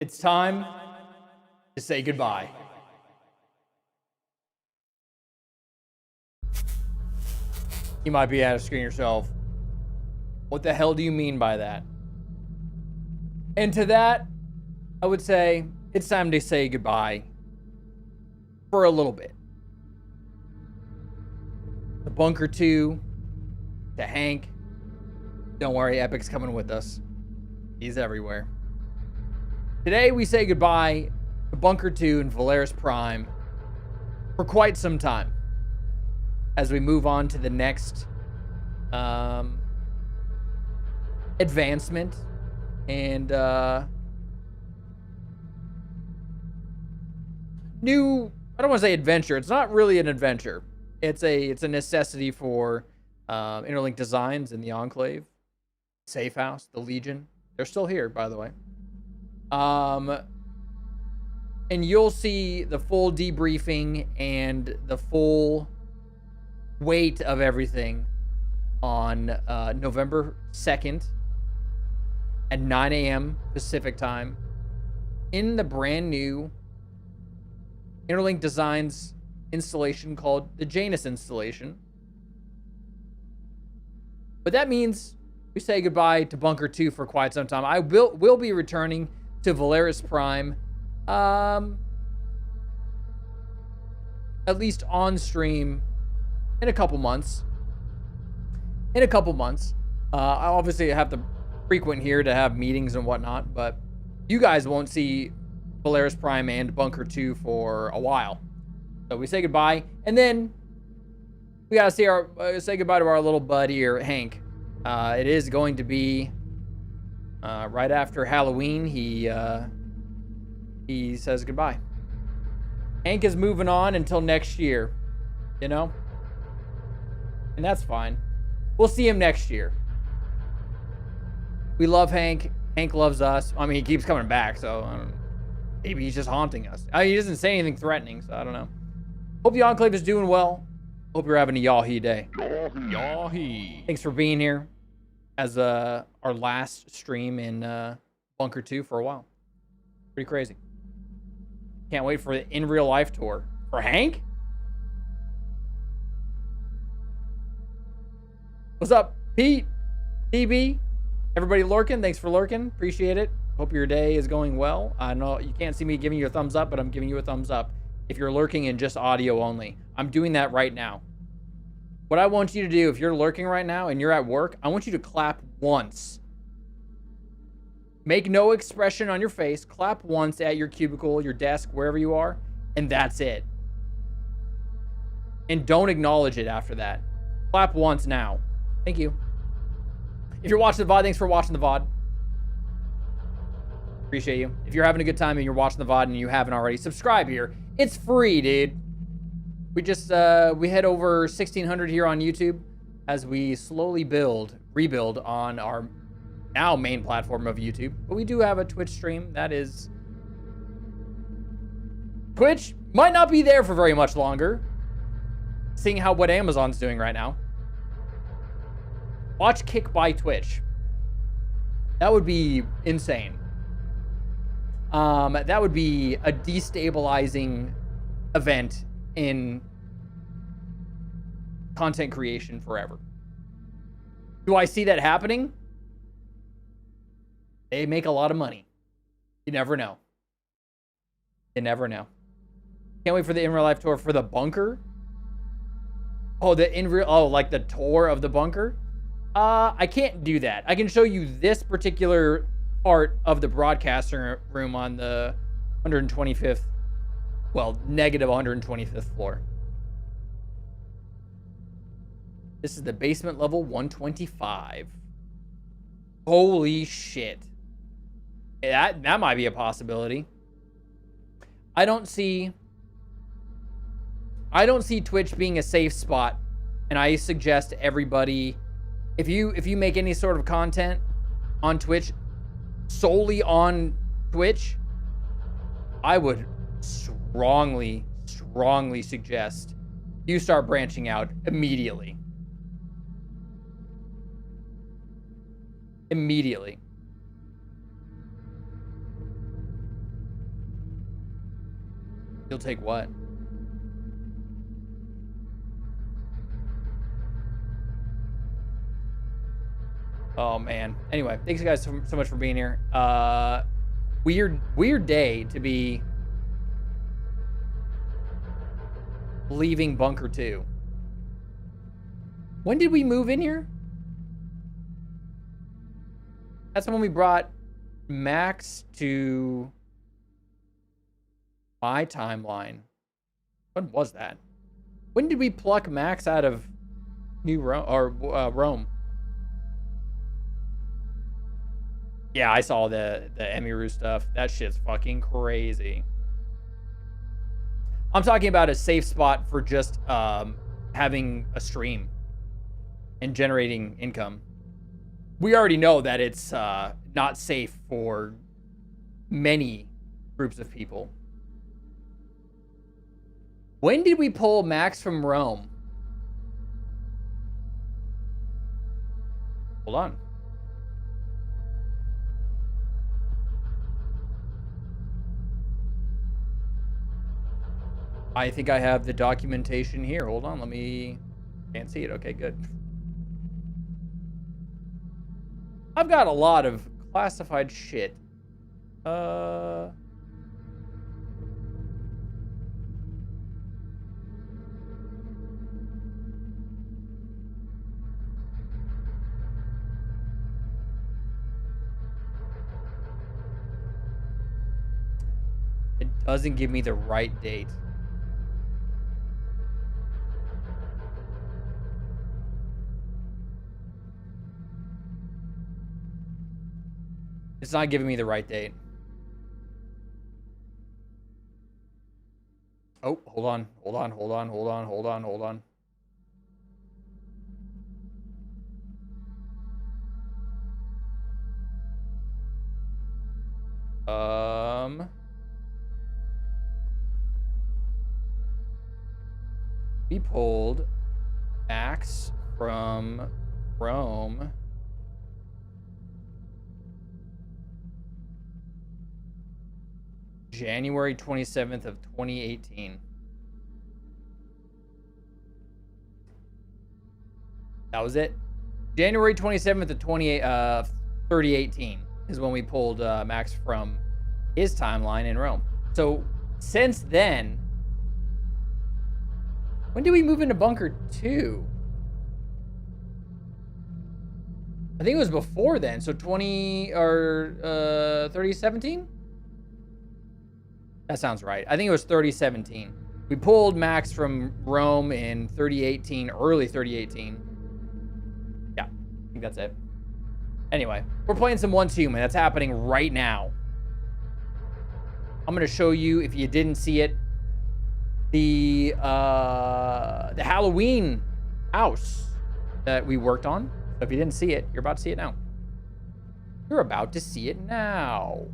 It's time to say goodbye. You might be asking yourself, what the hell do you mean by that? And to that, I would say it's time to say goodbye for a little bit. The Bunker 2, to Hank. Don't worry, Epic's coming with us. He's everywhere. Today we say goodbye to Bunker 2 and Valaris Prime for quite some time as we move on to the next advancement and new, I don't want to say adventure. It's not really an adventure. It's a necessity for Interlink Designs and the Enclave, Safe House, the Legion. They're still here, by the way. And you'll see the full debriefing and the full weight of everything on November 2nd at 9 a.m. Pacific time in the brand new Interlink Designs installation called the Janus installation. But that means we say goodbye to Bunker 2 for quite some time. I will be returning to Valaris Prime, at least on stream in a couple months. I obviously have to frequent here to have meetings and whatnot, but you guys won't see Valaris Prime and Bunker 2 for a while. So we say goodbye, and then we gotta say goodbye to our little bud here, Hank. It is going to be right after Halloween. He says goodbye. Hank is moving on until next year, you know? And that's fine. We'll see him next year. We love Hank. Hank loves us. I mean, he keeps coming back, so maybe he's just haunting us. He doesn't say anything threatening, so I don't know. Hope the Enclave is doing well. Hope you're having a yahi day. Yahi. Thanks for being here as our last stream in Bunker 2 for a while. Pretty crazy. Can't wait for the In Real Life tour. For Hank? What's up, Pete? DB? Everybody lurking? Thanks for lurking. Appreciate it. Hope your day is going well. I know you can't see me giving you a thumbs up, but I'm giving you a thumbs up if you're lurking in just audio only. I'm doing that right now. What I want you to do, if you're lurking right now and you're at work, I want you to clap once. Make no expression on your face. Clap once at your cubicle, your desk, wherever you are, and that's it. And don't acknowledge it after that. Clap once now. Thank you. If you're watching the VOD, thanks for watching the VOD. Appreciate you. If you're having a good time and you're watching the VOD and you haven't already, subscribe here. It's free, dude. We just, we hit over 1,600 here on YouTube as we slowly rebuild on our now main platform of YouTube. But we do have a Twitch stream. That is... Twitch might not be there for very much longer, seeing how what Amazon's doing right now. Watch Kick by Twitch. That would be insane. That would be a destabilizing event in content creation forever. Do I see that happening? They make a lot of money. You never know. You never know. Can't wait for the In Real Life tour for the Bunker. Oh, like the tour of the Bunker? I can't do that. I can show you this particular part of the broadcaster room on the 125th, well, negative 125th floor. This is the basement level 125. Holy shit. That might be a possibility. I don't see Twitch being a safe spot, and I suggest to everybody, if you make any sort of content on Twitch, solely on Twitch, I would strongly suggest you start branching out immediately. You'll take what? Oh man. Anyway, thanks you guys so much for being here. Weird day to be leaving Bunker 2. When did we move in here? That's when we brought Max to my timeline. When was that? When did we pluck Max out of New Rome or Rome? Yeah, I saw the Emiru stuff. That shit's fucking crazy. I'm talking about a safe spot for just having a stream and generating income. We already know that it's not safe for many groups of people. When did we pull Max from Rome? Hold on. I think I have the documentation here. Hold on, let me... Can't see it. Okay, good. I've got a lot of classified shit. It doesn't give me the right date. It's not giving me the right date. Oh, hold on. We pulled Max from Rome. January 27th of 2018. That was it. January 27th of 3018 is when we pulled Max from his timeline in Rome. So since then, when did we move into Bunker 2? I think it was before then. So 3017? That sounds right. I think it was 3017. We pulled Max from Rome in 3018, early 3018. Yeah, I think that's it. Anyway, we're playing some Once Human. That's happening right now. I'm going to show you, if you didn't see it, the Halloween house that we worked on. So if you didn't see it, you're about to see it now. You're about to see it now.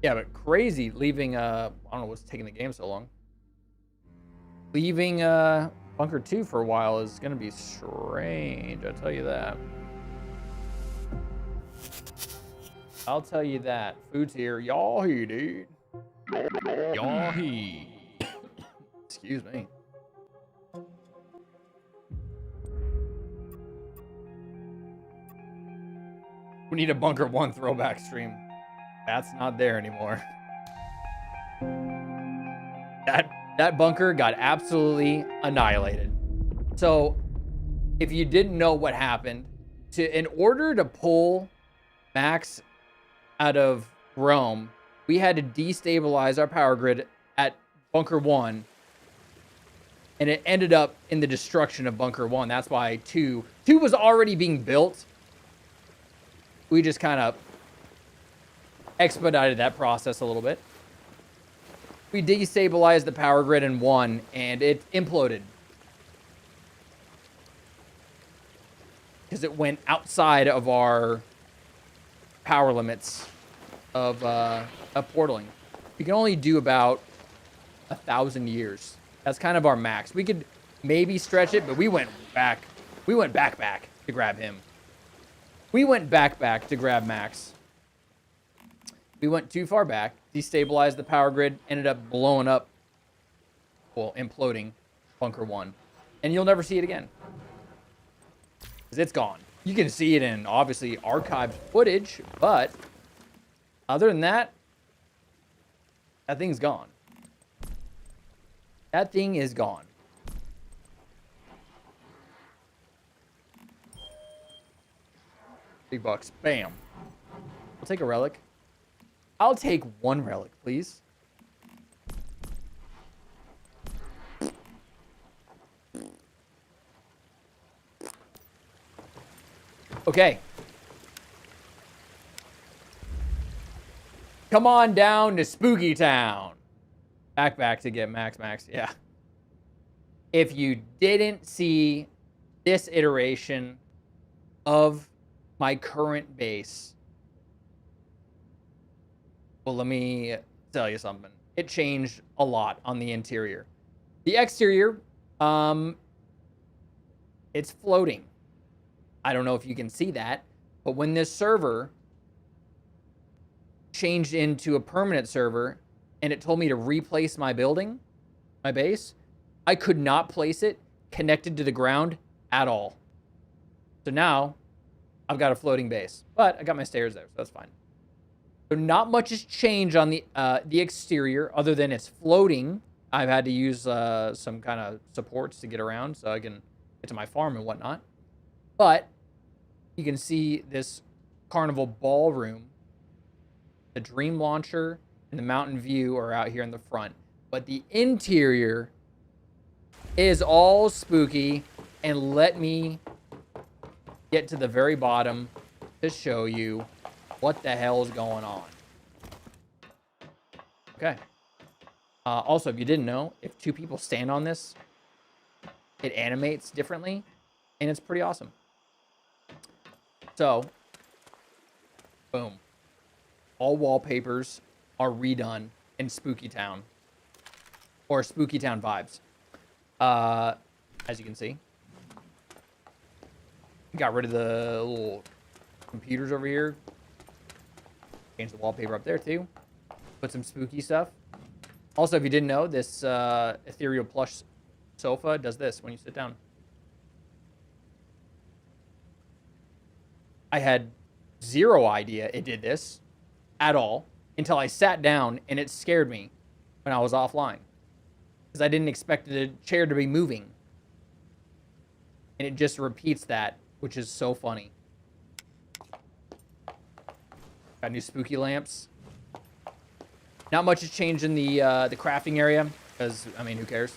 Yeah, but crazy leaving, I don't know what's taking the game so long. Leaving Bunker 2 for a while is going to be strange, I'll tell you that. I'll tell you that. Food's here. Yahi, dude. Yahi. Excuse me. We need a Bunker 1 throwback stream. That's not there anymore. That bunker got absolutely annihilated. So, if you didn't know what happened, in order to pull Max out of Rome, we had to destabilize our power grid at Bunker 1, and it ended up in the destruction of Bunker 1. That's why 2 was already being built. We just kind of expedited that process a little bit. We destabilized the power grid in 1, and it imploded. Because it went outside of our power limits of portaling. We can only do about 1,000 years. That's kind of our max. We could maybe stretch it, but we went back. We went back to grab him. We went back to grab Max. We went too far back, destabilized the power grid, ended up blowing up, well, imploding Bunker 1. And you'll never see it again. Because it's gone. You can see it in, obviously, archived footage, but other than that, that thing's gone. That thing is gone. Big bucks. Bam. I'll take a relic. I'll take one relic, please. Okay. Come on down to Spooky Town. Back to get Max. Yeah. If you didn't see this iteration of my current base, well, let me tell you something. It changed a lot on the interior. The exterior, it's floating. I don't know if you can see that, but when this server changed into a permanent server and it told me to replace my building, my base, I could not place it connected to the ground at all. So now I've got a floating base, but I got my stairs there, so that's fine. So not much has changed on the exterior other than it's floating. I've had to use some kind of supports to get around so I can get to my farm and whatnot. But you can see this Carnival Ballroom, the Dream Launcher, and the Mountain View are out here in the front. But the interior is all spooky. And let me get to the very bottom to show you what the hell is going on. Okay. Also, if you didn't know, if two people stand on this, it animates differently, and it's pretty awesome. So, boom. All wallpapers are redone in Spooky Town. Or Spooky Town vibes. As you can see. Got rid of the little computers over here. Changed the wallpaper up there too. Put some spooky stuff. Also, if you didn't know, this ethereal plush sofa does this when you sit down. I had zero idea it did this at all until I sat down and it scared me when I was offline. Because I didn't expect the chair to be moving. And it just repeats that, which is so funny. Got new spooky lamps. Not much has changed in the crafting area, because, I mean, who cares?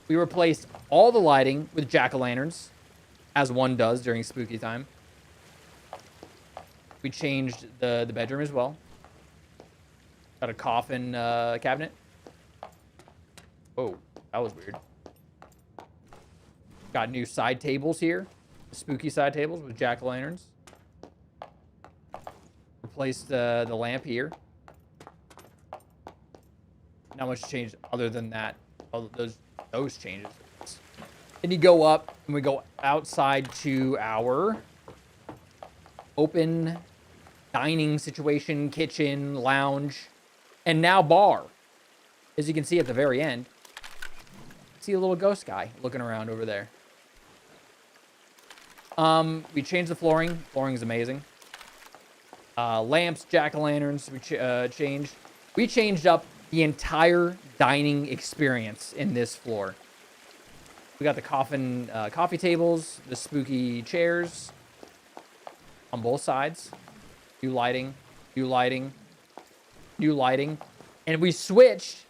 We replaced all the lighting with jack-o'-lanterns, as one does during spooky time. We changed the bedroom as well. Got a coffin cabinet. Oh, that was weird. Got new side tables here. Spooky side tables with jack-o'-lanterns. Replaced the lamp here. Not much changed other than that. Oh, those changes. Then you go up and we go outside to our open dining situation, kitchen, lounge, and now bar. As you can see at the very end, see a little ghost guy looking around over there. We changed the flooring. Flooring is amazing. Lamps, jack-o'-lanterns, we changed. We changed up the entire dining experience in this floor. We got the coffin coffee tables, the spooky chairs on both sides. New lighting, new lighting, new lighting. And we switched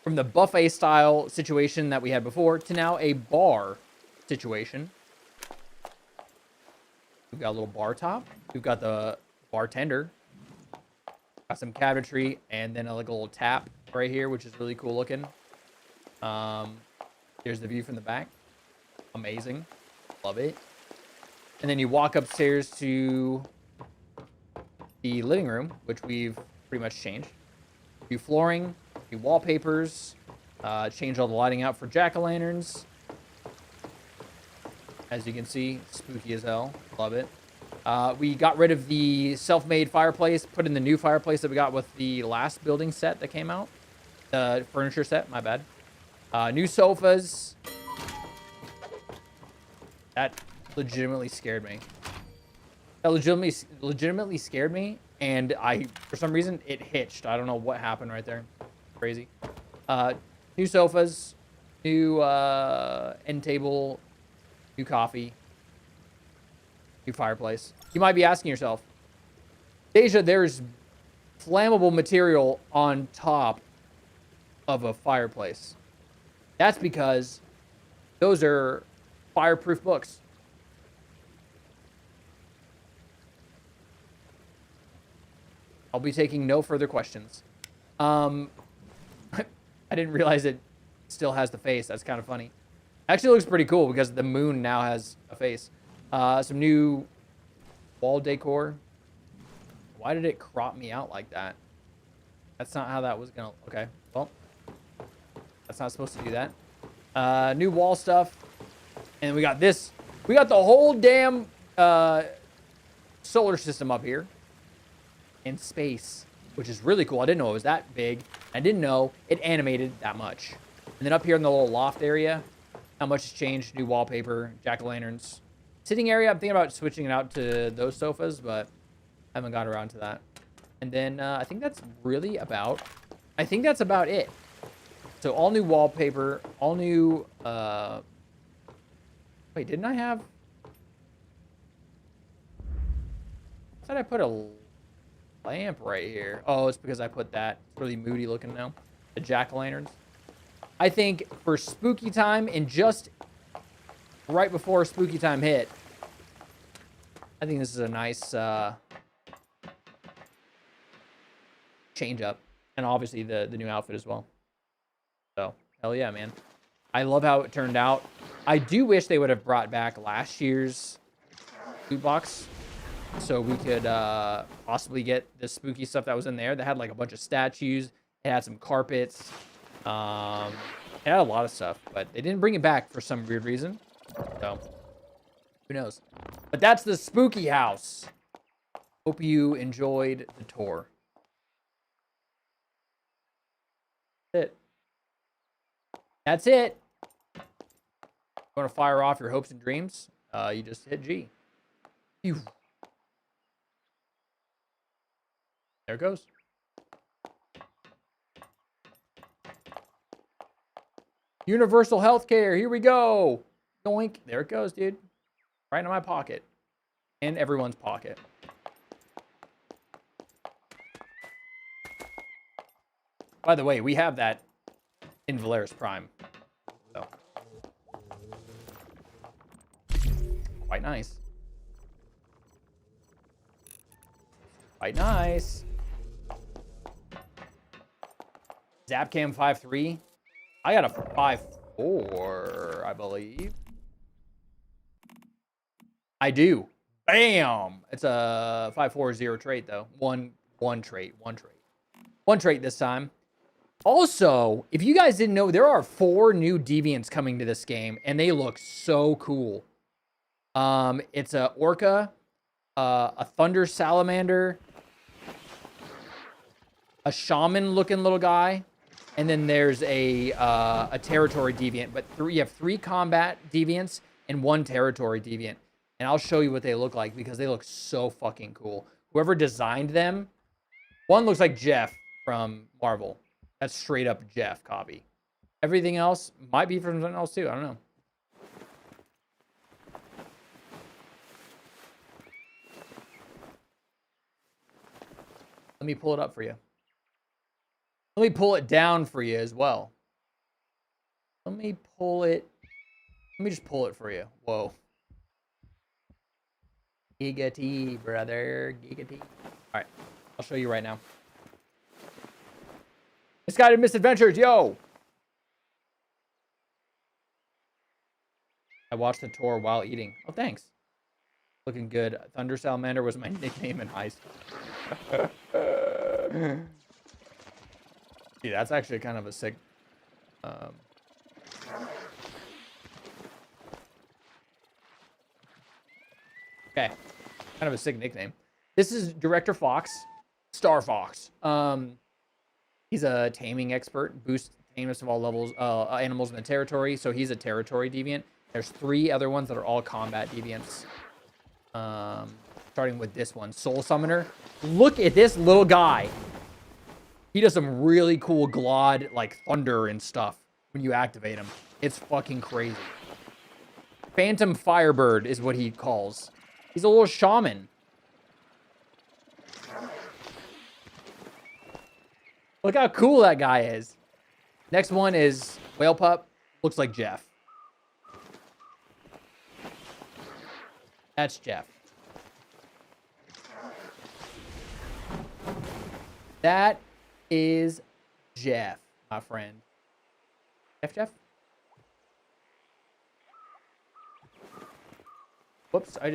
from the buffet style situation that we had before to now a bar situation. We've got a little bar top. We've got the bartender. Got some cabinetry and then like a little tap right here, which is really cool looking. Here's the view from the back. Amazing. Love it. And then you walk upstairs to the living room, which we've pretty much changed. New flooring, new wallpapers, changed all the lighting out for jack-o'-lanterns. As you can see, spooky as hell. Love it. We got rid of the self-made fireplace, put in the new fireplace that we got with the last building set that came out. The furniture set, my bad. New sofas. That legitimately scared me. That legitimately scared me, and for some reason, it hitched. I don't know what happened right there. Crazy. New sofas, new end table, new coffee, new fireplace. You might be asking yourself, Deja, there's flammable material on top of a fireplace. That's because those are fireproof books. I'll be taking no further questions. I didn't realize it still has the face. That's kind of funny. Actually looks pretty cool because the moon now has a face. Some new wall decor. Why did it crop me out like that? That's not how that was gonna... Okay, well. That's not supposed to do that. New wall stuff. And we got this. We got the whole damn solar system up here. In space, which is really cool. I didn't know it was that big. I didn't know it animated that much. And then up here in the little loft area, not much has changed. New wallpaper, jack-o'-lanterns. Sitting area, I'm thinking about switching it out to those sofas, but I haven't got around to that. And then I think that's really about... I think that's about it. So all new wallpaper, all new... Wait, didn't I have... I thought I put a lamp right here. Oh, it's because I put that. It's really moody looking now. The jack-o'-lanterns. I think for spooky time and just right before spooky time hit, I think this is a nice change up. And obviously the new outfit as well. So, hell yeah, man. I love how it turned out. I do wish they would have brought back last year's loot box so we could possibly get the spooky stuff that was in there. That had like a bunch of statues. It had some carpets. It had a lot of stuff, but they didn't bring it back for some weird reason. So, who knows? But that's the spooky house. Hope you enjoyed the tour. That's it. You want to fire off your hopes and dreams? You just hit G. Phew. There it goes. Universal healthcare. Here we go. Doink. There it goes, dude. Right in my pocket. And everyone's pocket. By the way, we have that in Valaris Prime. So. Quite nice. Quite nice. Zapcam 5.3. I got a 5.4, I believe. I do. Bam! It's a 5.4 trait, though. One trait. One trait this time. Also, if you guys didn't know, there are 4 new deviants coming to this game, and they look so cool. It's a orca, a thunder salamander, a shaman-looking little guy, and then there's a territory deviant. But you have 3 combat deviants and 1 territory deviant. And I'll show you what they look like because they look so fucking cool. Whoever designed them, one looks like Jeff from Marvel. That's straight up Jeff copy. Everything else might be from something else too. I don't know. Let me pull it up for you. Let me pull it down for you as well. Let me just pull it for you. Whoa. Giga T, brother. Giga T. All right. I'll show you right now. Misguided Misadventures, yo! I watched the tour while eating. Oh, thanks. Looking good. Thunder Salamander was my nickname in high school. See, that's actually kind of a sick... Okay. Kind of a sick nickname. This is Director Fox, Star Fox. He's a taming expert, boosts tameness of all levels, animals in the territory. So he's a territory deviant. There's 3 other ones that are all combat deviants. Starting with this one, Soul Summoner. Look at this little guy. He does some really cool Glod, like thunder and stuff when you activate him. It's fucking crazy. Phantom Firebird is what he calls. He's a little shaman. Look how cool that guy is. Next one is Whale Pup. Looks like Jeff. That's Jeff. That is Jeff, my friend. Jeff? Whoops, I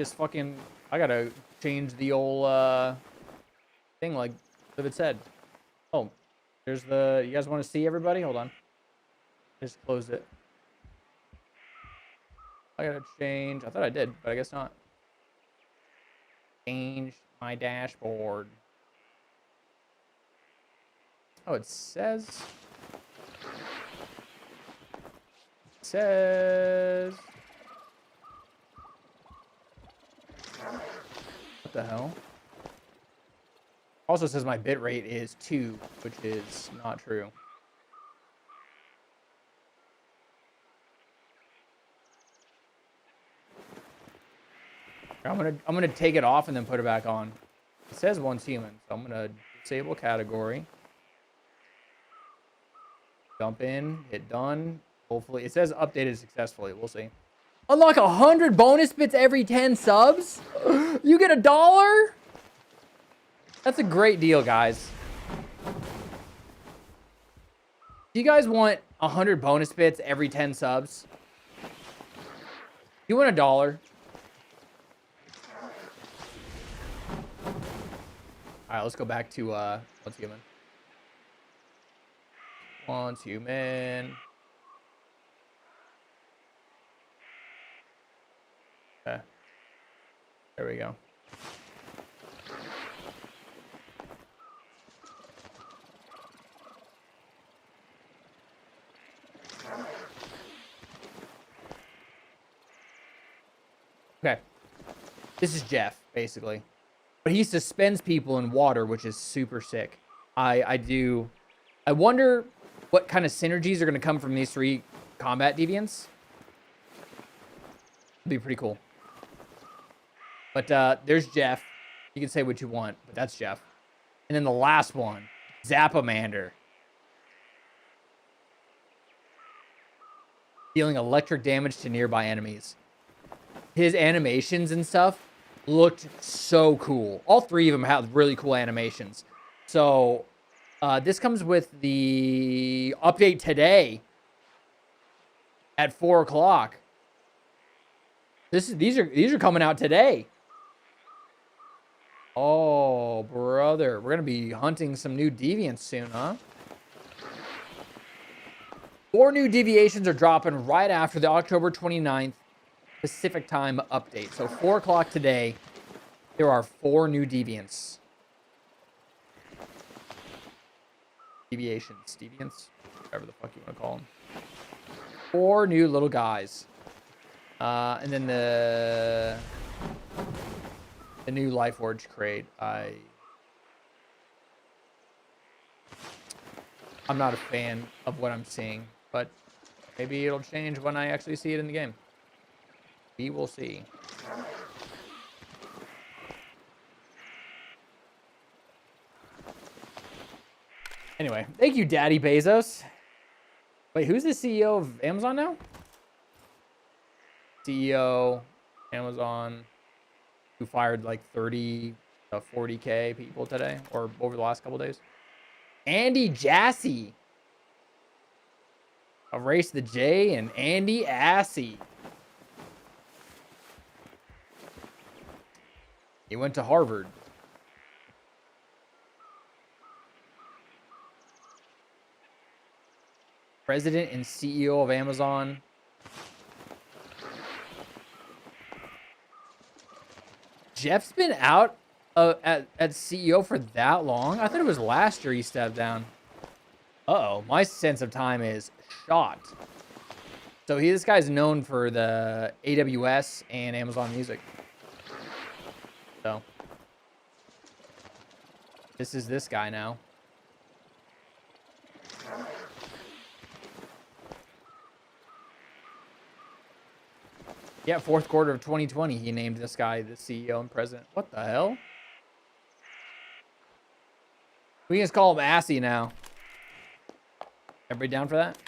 gotta change the old thing like Livid said. Oh, there's you guys want to see everybody? Hold on. Just closed it. I gotta change. I thought I did, but I guess not. Change my dashboard. Oh, it says... What the hell? Also says my bitrate is 2, which is not true. I'm gonna take it off and then put it back on. It says once human, so I'm gonna disable category. Jump in, hit done. Hopefully, it says updated successfully. We'll see. Unlock 100 bonus bits every 10 subs. You get $1. That's a great deal, guys. Do you guys want 100 bonus bits every 10 subs? You want $1? All right, let's go back to Once Human. Once Human. Okay. There we go. Okay. This is Jeff, basically. But he suspends people in water, which is super sick. I wonder what kind of synergies are going to come from these 3 combat deviants. It'd be pretty cool. But there's Jeff. You can say what you want, but that's Jeff. And then the last one, Zapamander. Dealing electric damage to nearby enemies. His animations and stuff looked so cool. All 3 of them have really cool animations. So this comes with the update today at 4 o'clock. These are coming out today. Oh, brother. We're going to be hunting some new deviants soon, huh? 4 new deviations are dropping right after the October 29th Pacific time update. So 4 o'clock today, there are 4 new deviants. Deviants, whatever the fuck you want to call them. 4 new little guys. And then the new Lifeforge crate. I'm not a fan of what I'm seeing, but maybe it'll change when I actually see it in the game. We will see. Anyway, thank you, Daddy Bezos. Wait, who's the CEO of Amazon now? CEO, Amazon, who fired like 30 to 40K people today, or over the last couple days. Andy Jassy. Erase the J and Andy Assy. He went to Harvard. President and CEO of Amazon. Jeff's been out at CEO for that long? I thought it was last year he stepped down. Uh-oh, my sense of time is shot. So this guy's known for the AWS and Amazon Music. So this is this guy now. Yeah, fourth quarter of 2020, he named this guy the CEO and president. What the hell? We can just call him Assy now. Everybody down for that?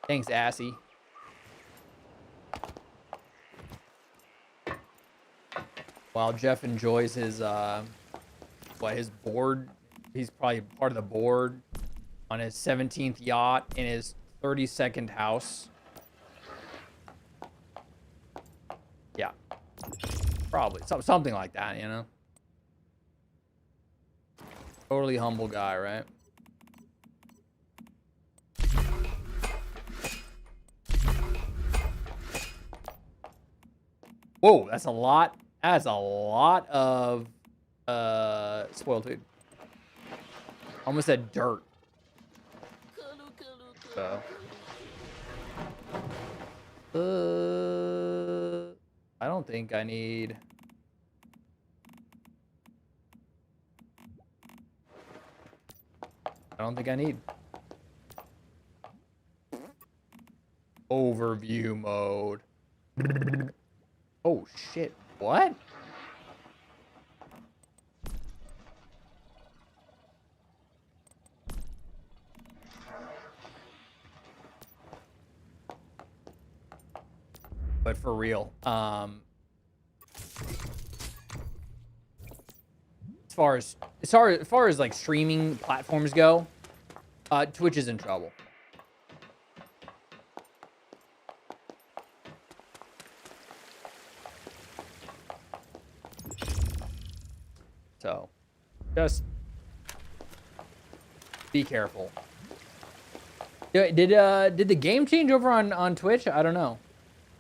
Thanks, Assy. While Jeff enjoys his his board, he's probably part of the board on his 17th yacht in his 32nd house. Yeah, probably something like that, you know. Totally humble guy, right? Whoa, that's a lot. That's a lot of spoiled food. Almost said dirt. So. I don't think I need. I don't think I need. Overview mode. Oh shit. What? But for real, as far as like streaming platforms go, Twitch is in trouble. So, just be careful. Did the game change over on Twitch? I don't know.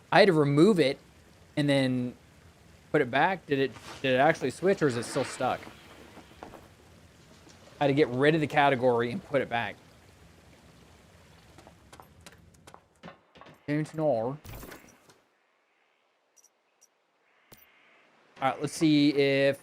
I had to remove it and then put it back. Did it actually switch, or is it still stuck? I had to get rid of the category and put it back. Don't know. All right, let's see if.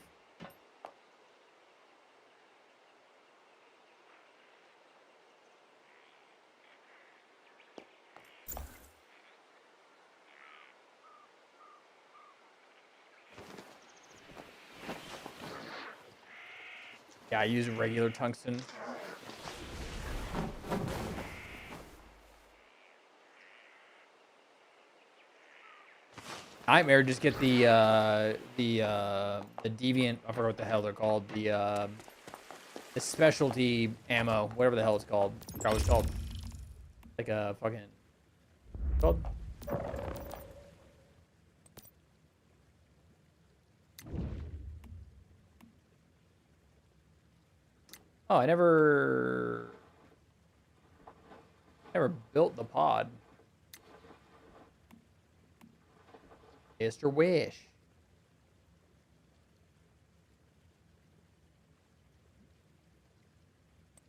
Yeah, I use regular tungsten. Nightmare, just get the deviant. I forgot what the hell they're called. The specialty ammo, whatever the hell it's called. I forgot what it's called. Like a fucking. What's it called? Oh, I never built the pod. Mr. Wish.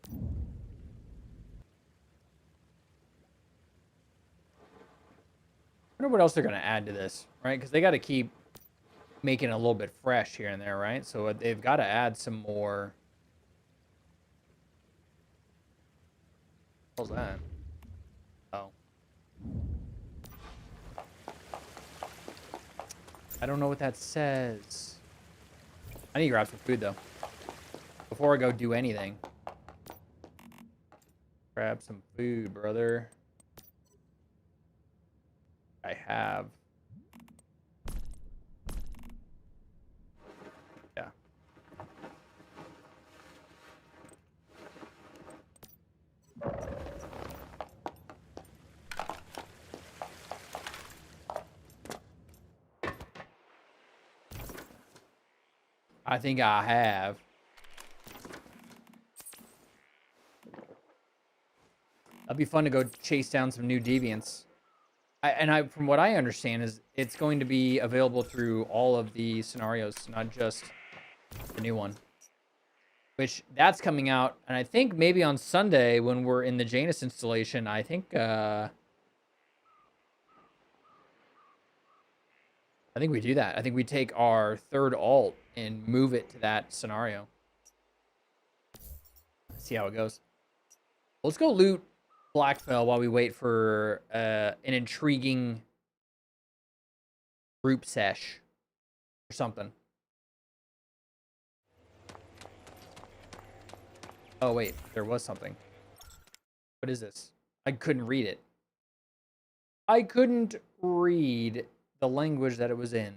I wonder what else they're gonna add to this, right? Because they got to keep making it a little bit fresh here and there, right? So they've got to add some more. What's that? Oh. I don't know what that says. I need to grab some food, though. Before I go do anything. Grab some food, brother. I have. Yeah. I think I have. That'd be fun to go chase down some new deviants. From what I understand, is it's going to be available through all of the scenarios, not just the new one. Which that's coming out, and I think maybe on Sunday when we're in the Janus installation, I think we do that. I think we take our third alt and move it to that scenario. See how it goes. Let's go loot Blackfell while we wait for an intriguing group sesh or something. Oh wait, there was something. What is this? I couldn't read it. I couldn't read the language that it was in.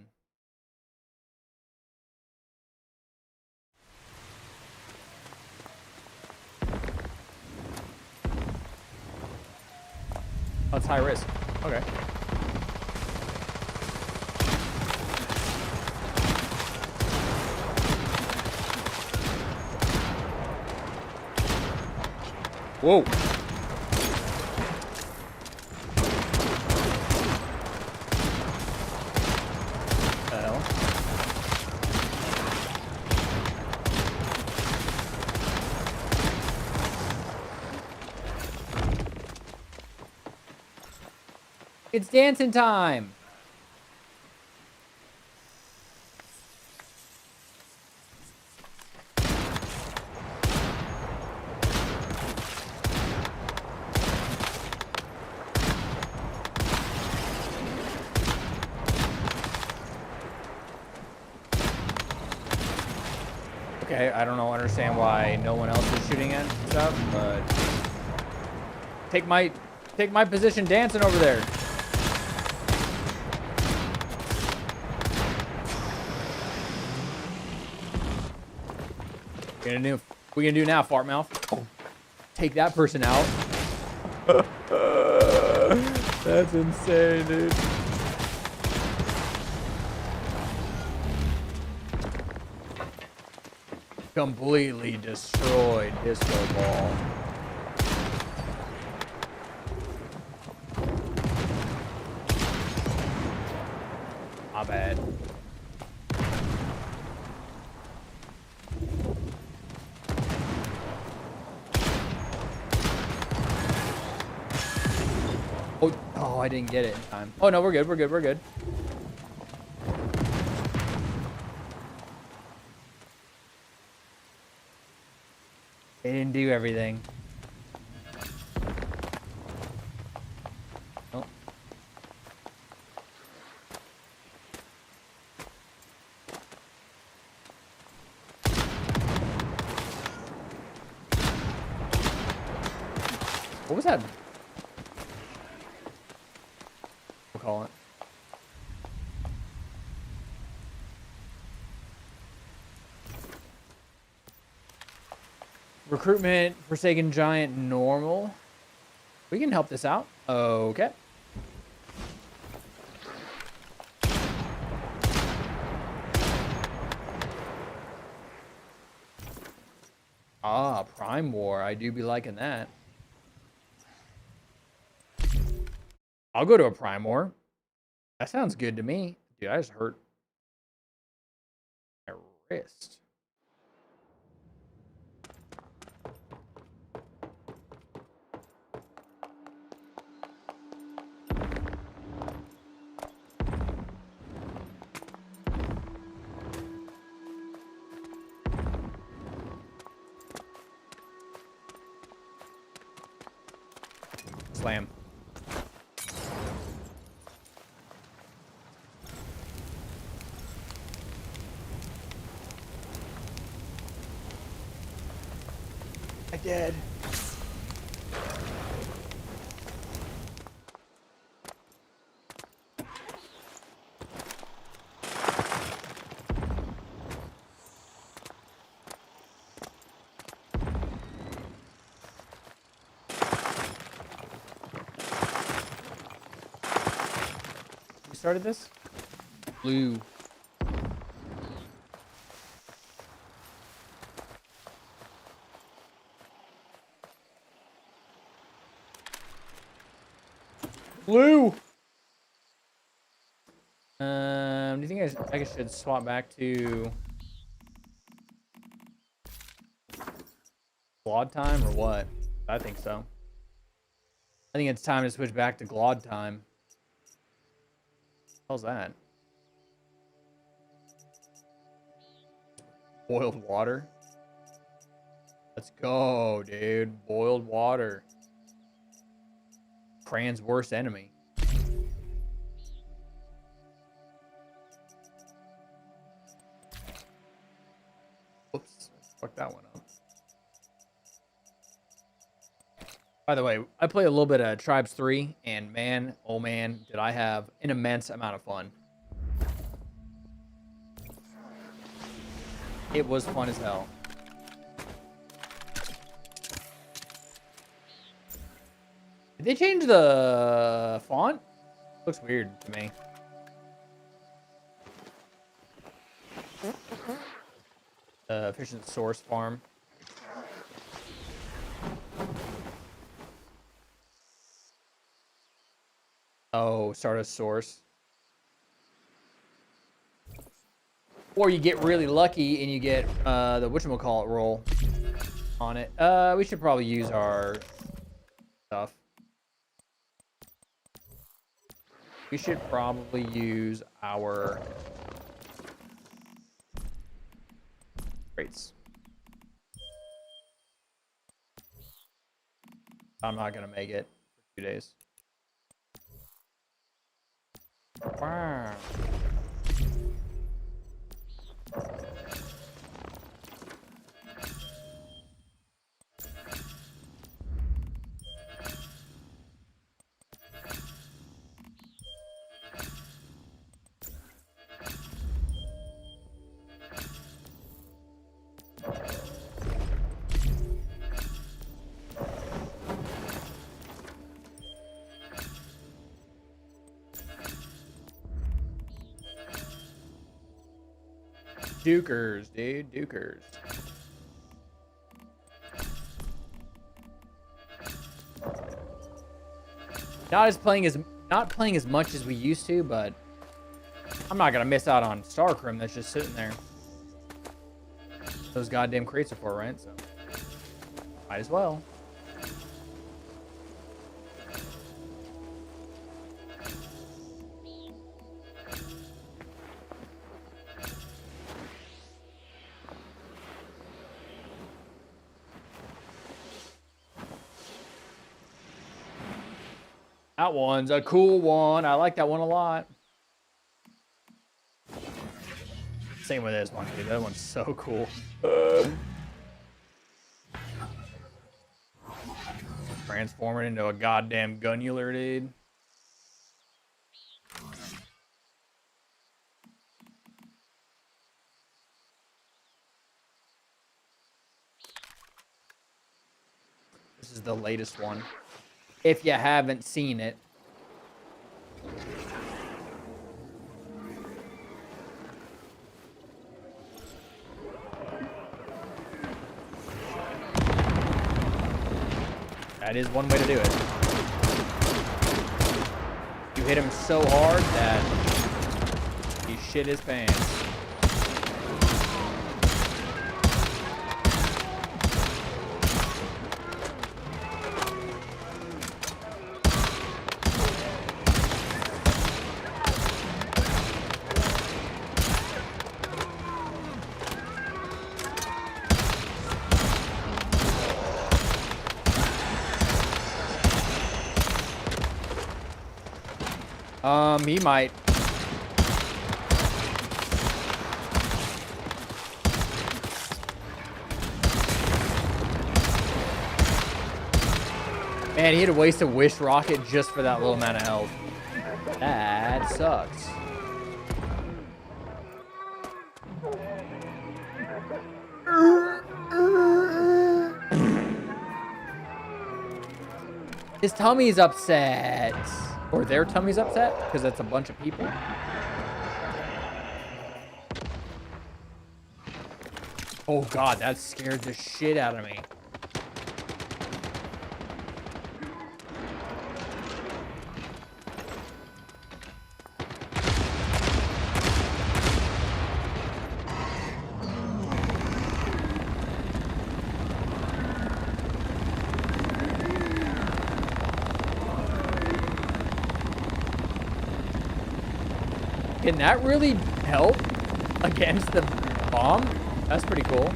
Oh, it's high risk. Okay. Whoa. The hell? It's dancing time. Okay, I don't understand why no one else is shooting at stuff, but take my position dancing over there. We gonna do now, fart mouth. Oh. Take that person out. That's insane, dude. Completely destroyed Disco Ball. My bad. Oh, I didn't get it in time. Oh no, we're good. We're good. We're good. They didn't do everything. Oh. What was that? We'll call it. Recruitment, Forsaken Giant, normal. We can help this out. Okay. Ah, Prime War. I do be liking that. I'll go to a Prime War. That sounds good to me. Dude, I just hurt my wrist. Slam. I did. We started this? Blue. Blue! Do you think I should swap back to Glod time or what? I think so. I think it's time to switch back to Glod time. How's that? Boiled water. Let's go, dude. Boiled water. Cran's worst enemy. Whoops. Fuck that one up. By the way, I played a little bit of Tribes 3, and man, oh man, did I have an immense amount of fun. It was fun as hell. Did they change the font? Looks weird to me. Efficient source farm. Oh, start a source. Or you get really lucky and you get the whatchamacallit roll on it. We should probably use our stuff. We should probably use our crates. I'm not gonna make it for 2 days. Wow. Dukers, dude, Dukers. Not playing as much as we used to, but I'm not gonna miss out on Starcrim that's just sitting there. Those goddamn crates are for, right? So might as well. That one's a cool one. I like that one a lot. Same with this one, dude. That one's so cool. Transform it into a goddamn gunnular, dude. This is the latest one. If you haven't seen it. That is one way to do it. You hit him so hard that he shit his pants. He might. Man, he had to waste a wish rocket just for that little amount of health. That sucks. His tummy's upset. Or their tummy's upset, because that's a bunch of people. Oh god, that scared the shit out of me. Can that really help against the bomb? That's pretty cool.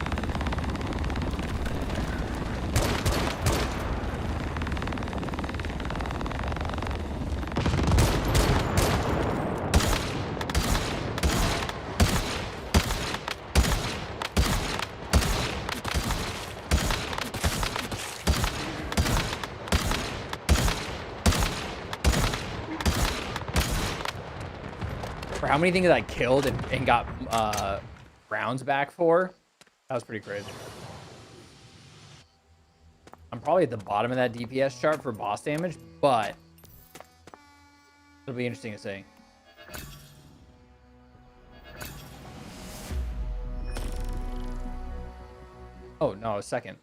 For how many things I killed and got rounds back for, that was pretty crazy. I'm probably at the bottom of that DPS chart for boss damage, but it'll be interesting to see. Oh, no, second.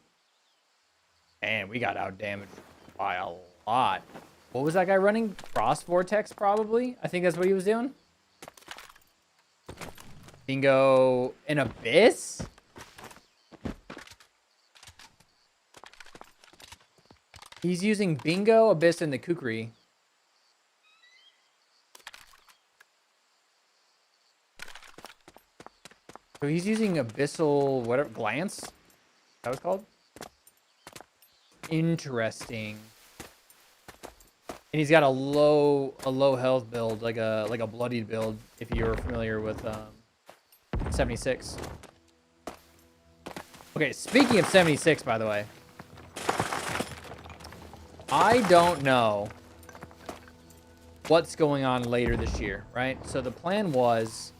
And we got out damaged by a lot. What was that guy running? Frost Vortex, probably? I think that's what he was doing. Bingo. An Abyss? He's using Bingo, Abyss, and the Kukri. So he's using Abyssal, whatever, Glance? That was called? Interesting. And he's got a low health build, like a bloodied build, if you're familiar with 76. Okay, speaking of 76, by the way, I don't know what's going on later this year, right? So the plan was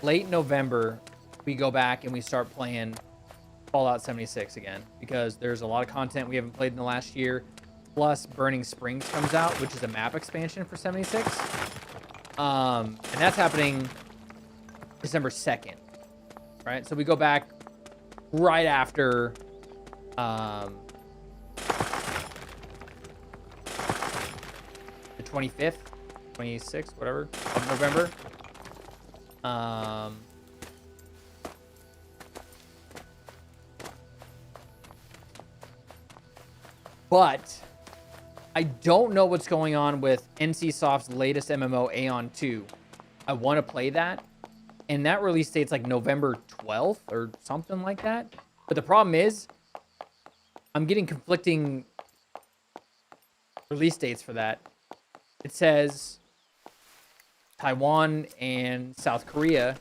late November, we go back and we start playing Fallout 76 again, because there's a lot of content we haven't played in the last year. Plus, Burning Springs comes out, which is a map expansion for 76. And that's happening December 2nd, right? So we go back right after the 25th, 26th, whatever, of November. But I don't know what's going on with NCSoft's latest MMO, Aeon 2. I want to play that. And that release date's like November 12th or something like that. But the problem is, I'm getting conflicting release dates for that. It says Taiwan and South Korea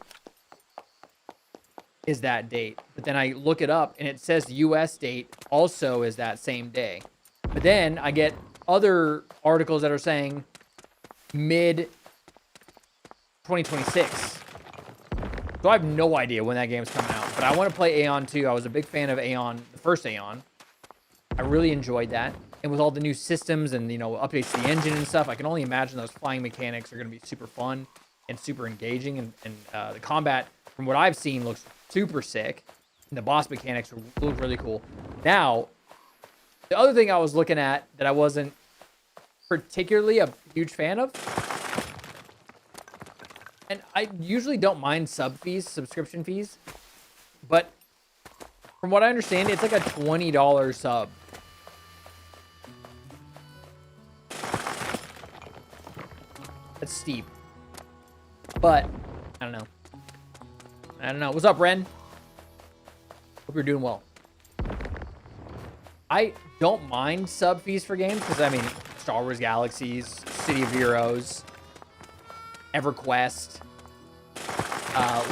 is that date. But then I look it up and it says the US date also is that same day. But then I get other articles that are saying mid 2026. So I have no idea when that game's coming out. But I want to play Aeon 2. I was a big fan of Aeon, the first Aeon. I really enjoyed that. And with all the new systems and, you know, updates to the engine and stuff, I can only imagine those flying mechanics are going to be super fun and super engaging. And the combat, from what I've seen, looks super sick. And the boss mechanics look really cool. Now, the other thing I was looking at that I wasn't particularly a huge fan of, and I usually don't mind subscription fees, but from what I understand, it's like a $20 sub. That's steep. But, I don't know. What's up, Ren? Hope you're doing well. I don't mind sub fees for games, because, I mean, Star Wars Galaxies, City of Heroes, EverQuest,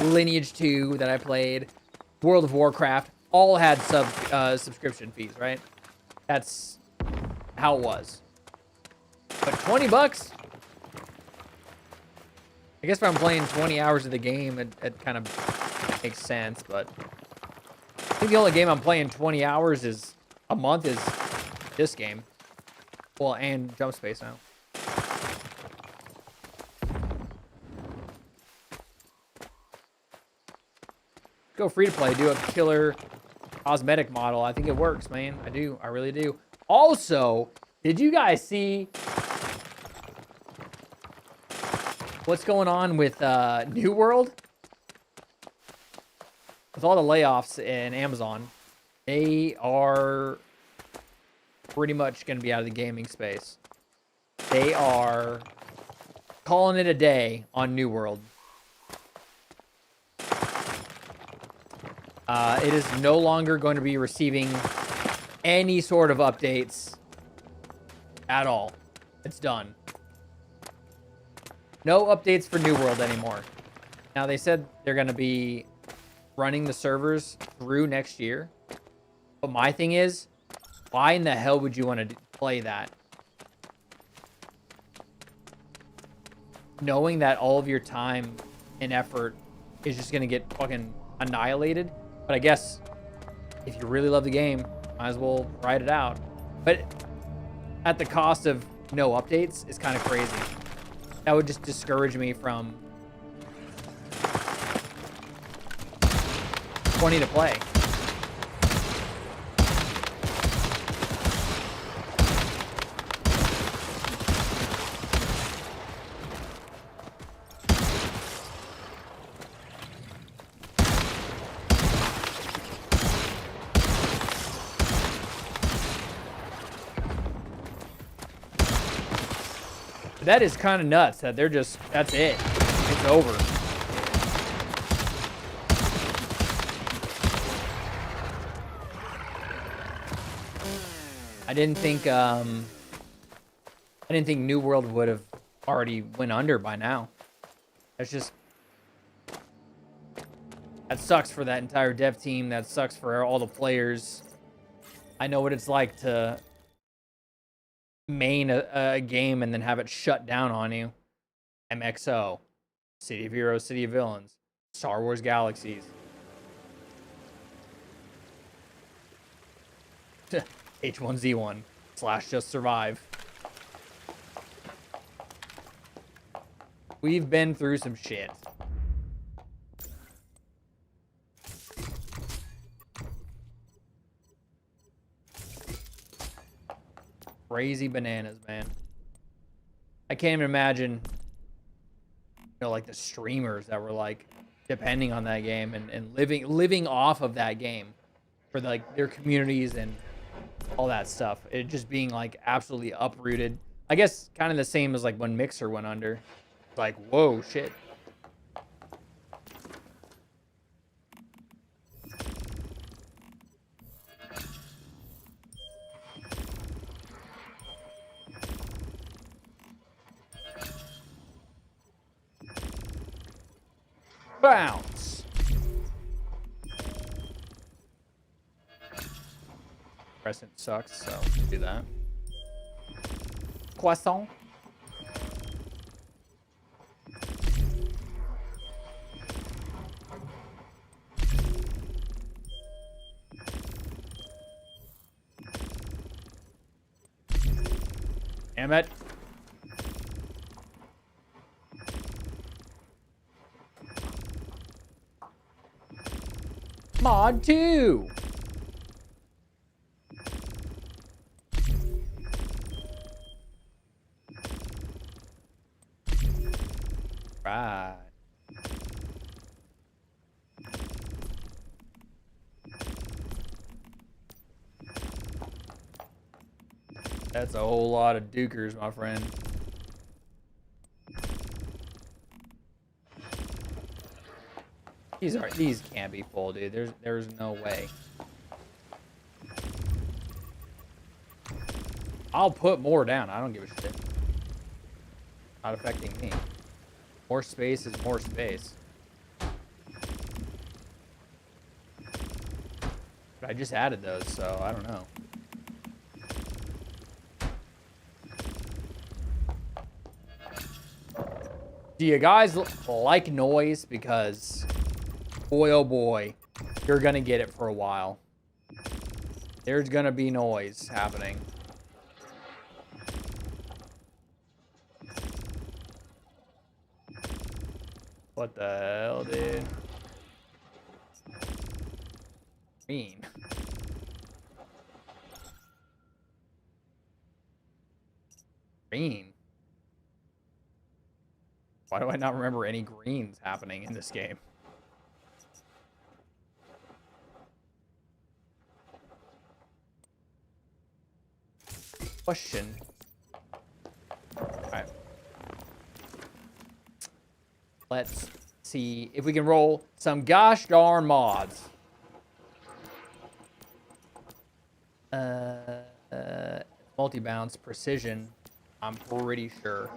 Lineage 2 that I played, World of Warcraft, all had subscription fees, right? That's how it was. But $20? I guess if I'm playing 20 hours of the game, it kind of makes sense, but I think the only game I'm playing 20 hours is a month is this game. Well, and Jump Space now. Go free to play, do a killer cosmetic model. I think it works, man. I do. I really do. Also, did you guys see what's going on with New World? With all the layoffs in Amazon, they are pretty much going to be out of the gaming space. They are calling it a day on New World. It is no longer going to be receiving any sort of updates at all. It's done. No updates for New World anymore. Now, they said they're going to be running the servers through next year. But my thing is, why in the hell would you want to play that? Knowing that all of your time and effort is just going to get fucking annihilated. But I guess if you really love the game, might as well ride it out. But at the cost of no updates is kind of crazy. That would just discourage me from 20 to play. That is kind of nuts that they're just, that's it. It's over. I didn't think New World would have already went under by now. That's just, that sucks for that entire dev team. That sucks for all the players. I know what it's like to main a game and then have it shut down on you. MXO, City of Heroes, City of Villains, Star Wars Galaxies. H1Z1 / Just Survive. We've been through some shit. Crazy bananas, man. I can't even imagine, you know, like the streamers that were like depending on that game and living off of that game for like their communities and all that stuff. It just being like absolutely uprooted. I guess kind of the same as like when Mixer went under. Like, whoa, shit. Bounce. Crescent sucks, so do that. Croissant. Damn it. Mod 2. Right. That's a whole lot of dukers, my friend. These can't be full, dude. There's no way. I'll put more down. I don't give a shit. Not affecting me. More space is more space. But I just added those, so I don't know. Do you guys like noise? Because boy, oh boy, you're gonna get it for a while. There's gonna be noise happening. What the hell, dude? Green. Green. Why do I not remember any greens happening in this game? Question. Alright. Let's see if we can roll some gosh darn mods. Multi-bounce, precision. I'm pretty sure.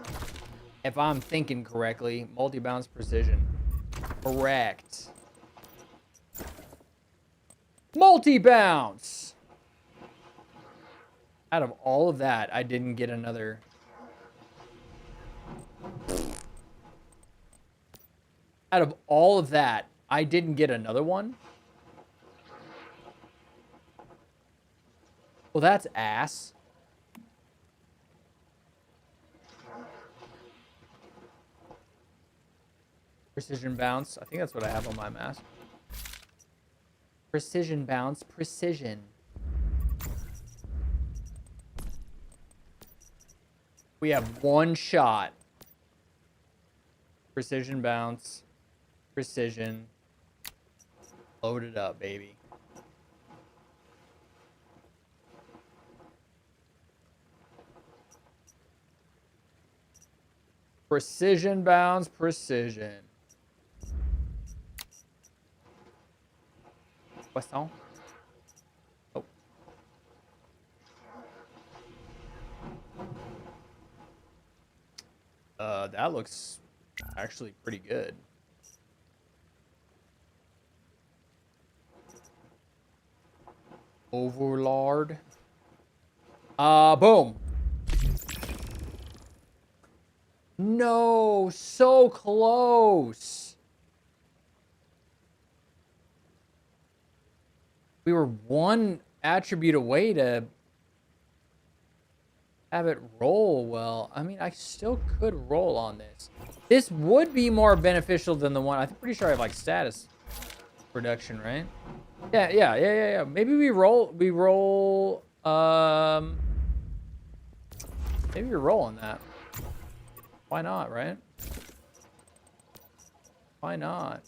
If I'm thinking correctly, multi-bounce, precision. Correct. Multi-bounce! Out of all of that, I didn't get another. Out of all of that, I didn't get another one? Well, that's ass. Precision bounce. I think that's what I have on my mask. Precision bounce. Precision. We have one shot. Precision bounce. Precision. Load it up, baby. Precision bounce. Precision. Poisson. Oh. That looks actually pretty good. Overlord. Boom. No, so close. We were one attribute away to have it roll well. I mean, I still could roll on this. This would be more beneficial than the one. I'm pretty sure I have like status reduction, right? Yeah. Maybe we roll, maybe we roll on that. Why not, right? Why not?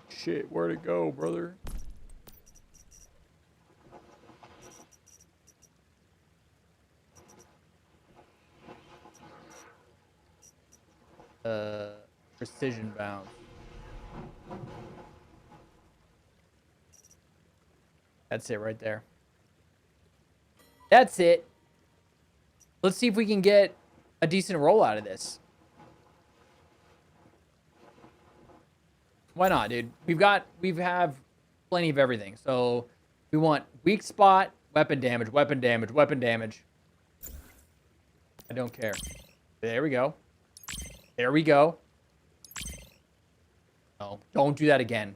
Shit, where'd it go, brother? Precision bound. That's it right there. That's it. Let's see if we can get a decent roll out of this. Why not, dude? We have plenty of everything. So we want weak spot, weapon damage, weapon damage, weapon damage. I don't care. There we go. There we go. No, don't do that again.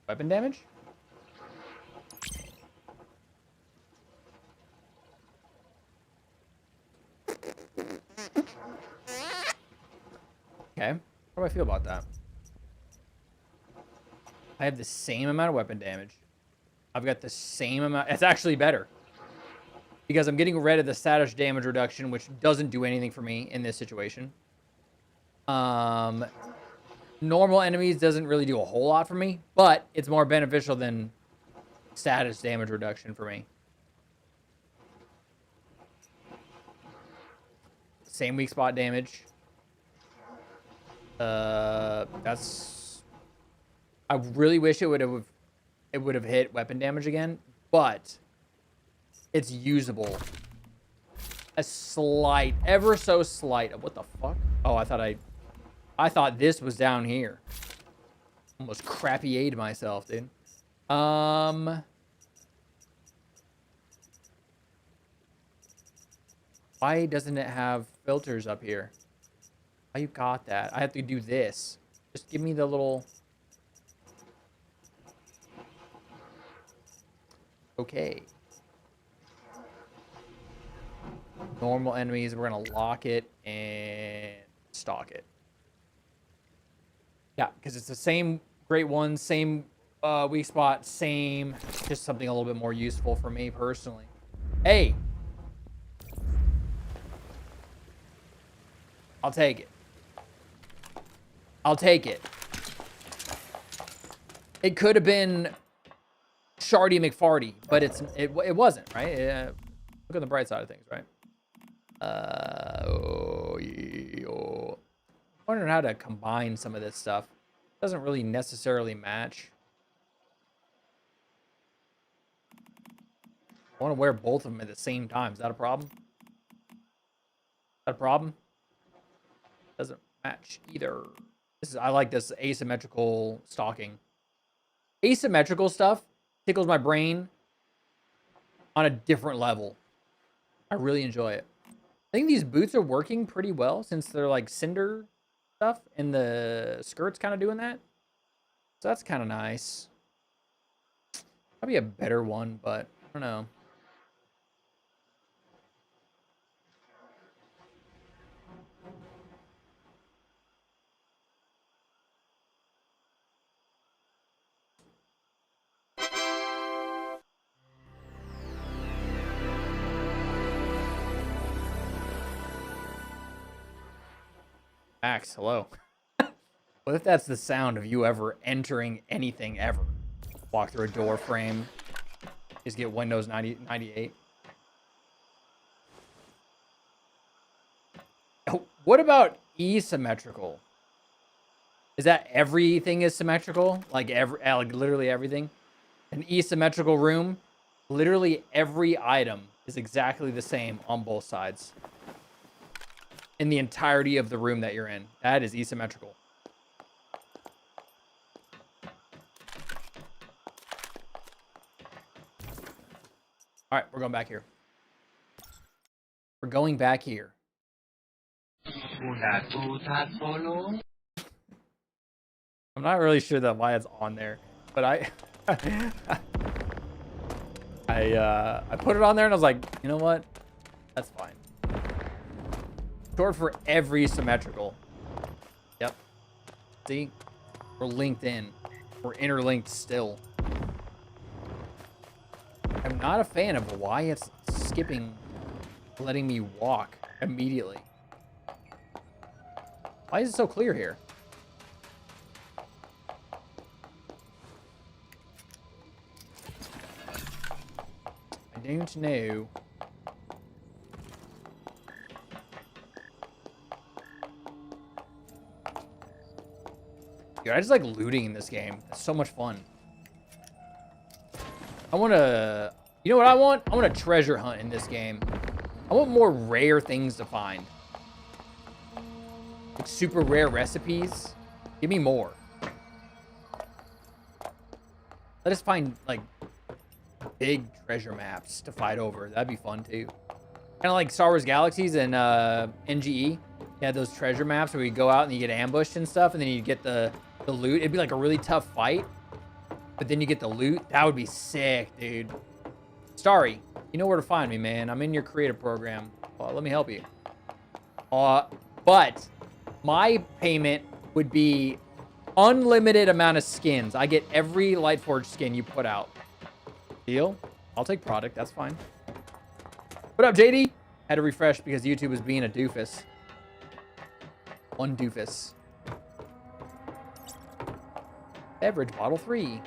Weapon damage? Okay. How do I feel about that? I have the same amount of weapon damage. I've got the same amount. It's actually better. Because I'm getting rid of the status damage reduction, which doesn't do anything for me in this situation. Normal enemies doesn't really do a whole lot for me, but it's more beneficial than status damage reduction for me. Same weak spot damage. That's. I really wish it would have hit weapon damage again, but it's usable. A slight, ever so slight. What the fuck? Oh, I thought this was down here. Almost crappy-a'd myself, dude. Why doesn't it have filters up here? Oh, you got that. I have to do this. Just give me the little... Okay. Normal enemies, we're gonna lock it and stalk it. Yeah, because it's the same great one, same weak spot, same, just something a little bit more useful for me personally. Hey! I'll take it. I'll take it. It could have been Shardy McFarty, but it wasn't, right? Look at the bright side of things, right? Oh, yeah. Wondering how to combine some of this stuff. Doesn't really necessarily match. I want to wear both of them at the same time. Is that a problem? Is that a problem? Doesn't match either. I like this asymmetrical stalking. Asymmetrical stuff tickles my brain on a different level. I really enjoy it. I think these boots are working pretty well since they're like cinder stuff and the skirt's kind of doing that. So that's kind of nice. Probably a better one, but I don't know. Max, hello. What if that's the sound of you ever entering anything ever? Walk through a door frame. Just get Windows 98. Oh, what about asymmetrical? Is that everything is symmetrical? Like literally everything? An asymmetrical room, literally every item is exactly the same on both sides. In the entirety of the room that you're in. That is asymmetrical. All right, we're going back here. We're going back here. I'm not really sure that why it's on there, but I put it on there and I was like, you know what? That's fine. Short for every symmetrical. Yep. See? We're linked in. We're interlinked still. I'm not a fan of why it's skipping, letting me walk immediately. Why is it so clear here? I don't know. Dude, I just like looting in this game. It's so much fun. I want to... You know what I want? I want a treasure hunt in this game. I want more rare things to find. Like super rare recipes. Give me more. Let us find, like, big treasure maps to fight over. That'd be fun, too. Kind of like Star Wars Galaxies and NGE. You had those treasure maps where you go out and you get ambushed and stuff, and then you get the loot. It'd be like a really tough fight, but then you get the loot. That would be sick, dude. Starry, you know where to find me, man. I'm in your creative program. Let me help you. But my payment would be unlimited amount of skins. I get every Lightforge skin you put out. Deal? I'll take product. That's fine. What up, JD? Had to refresh because YouTube was being a doofus. One doofus. Beverage bottle 3.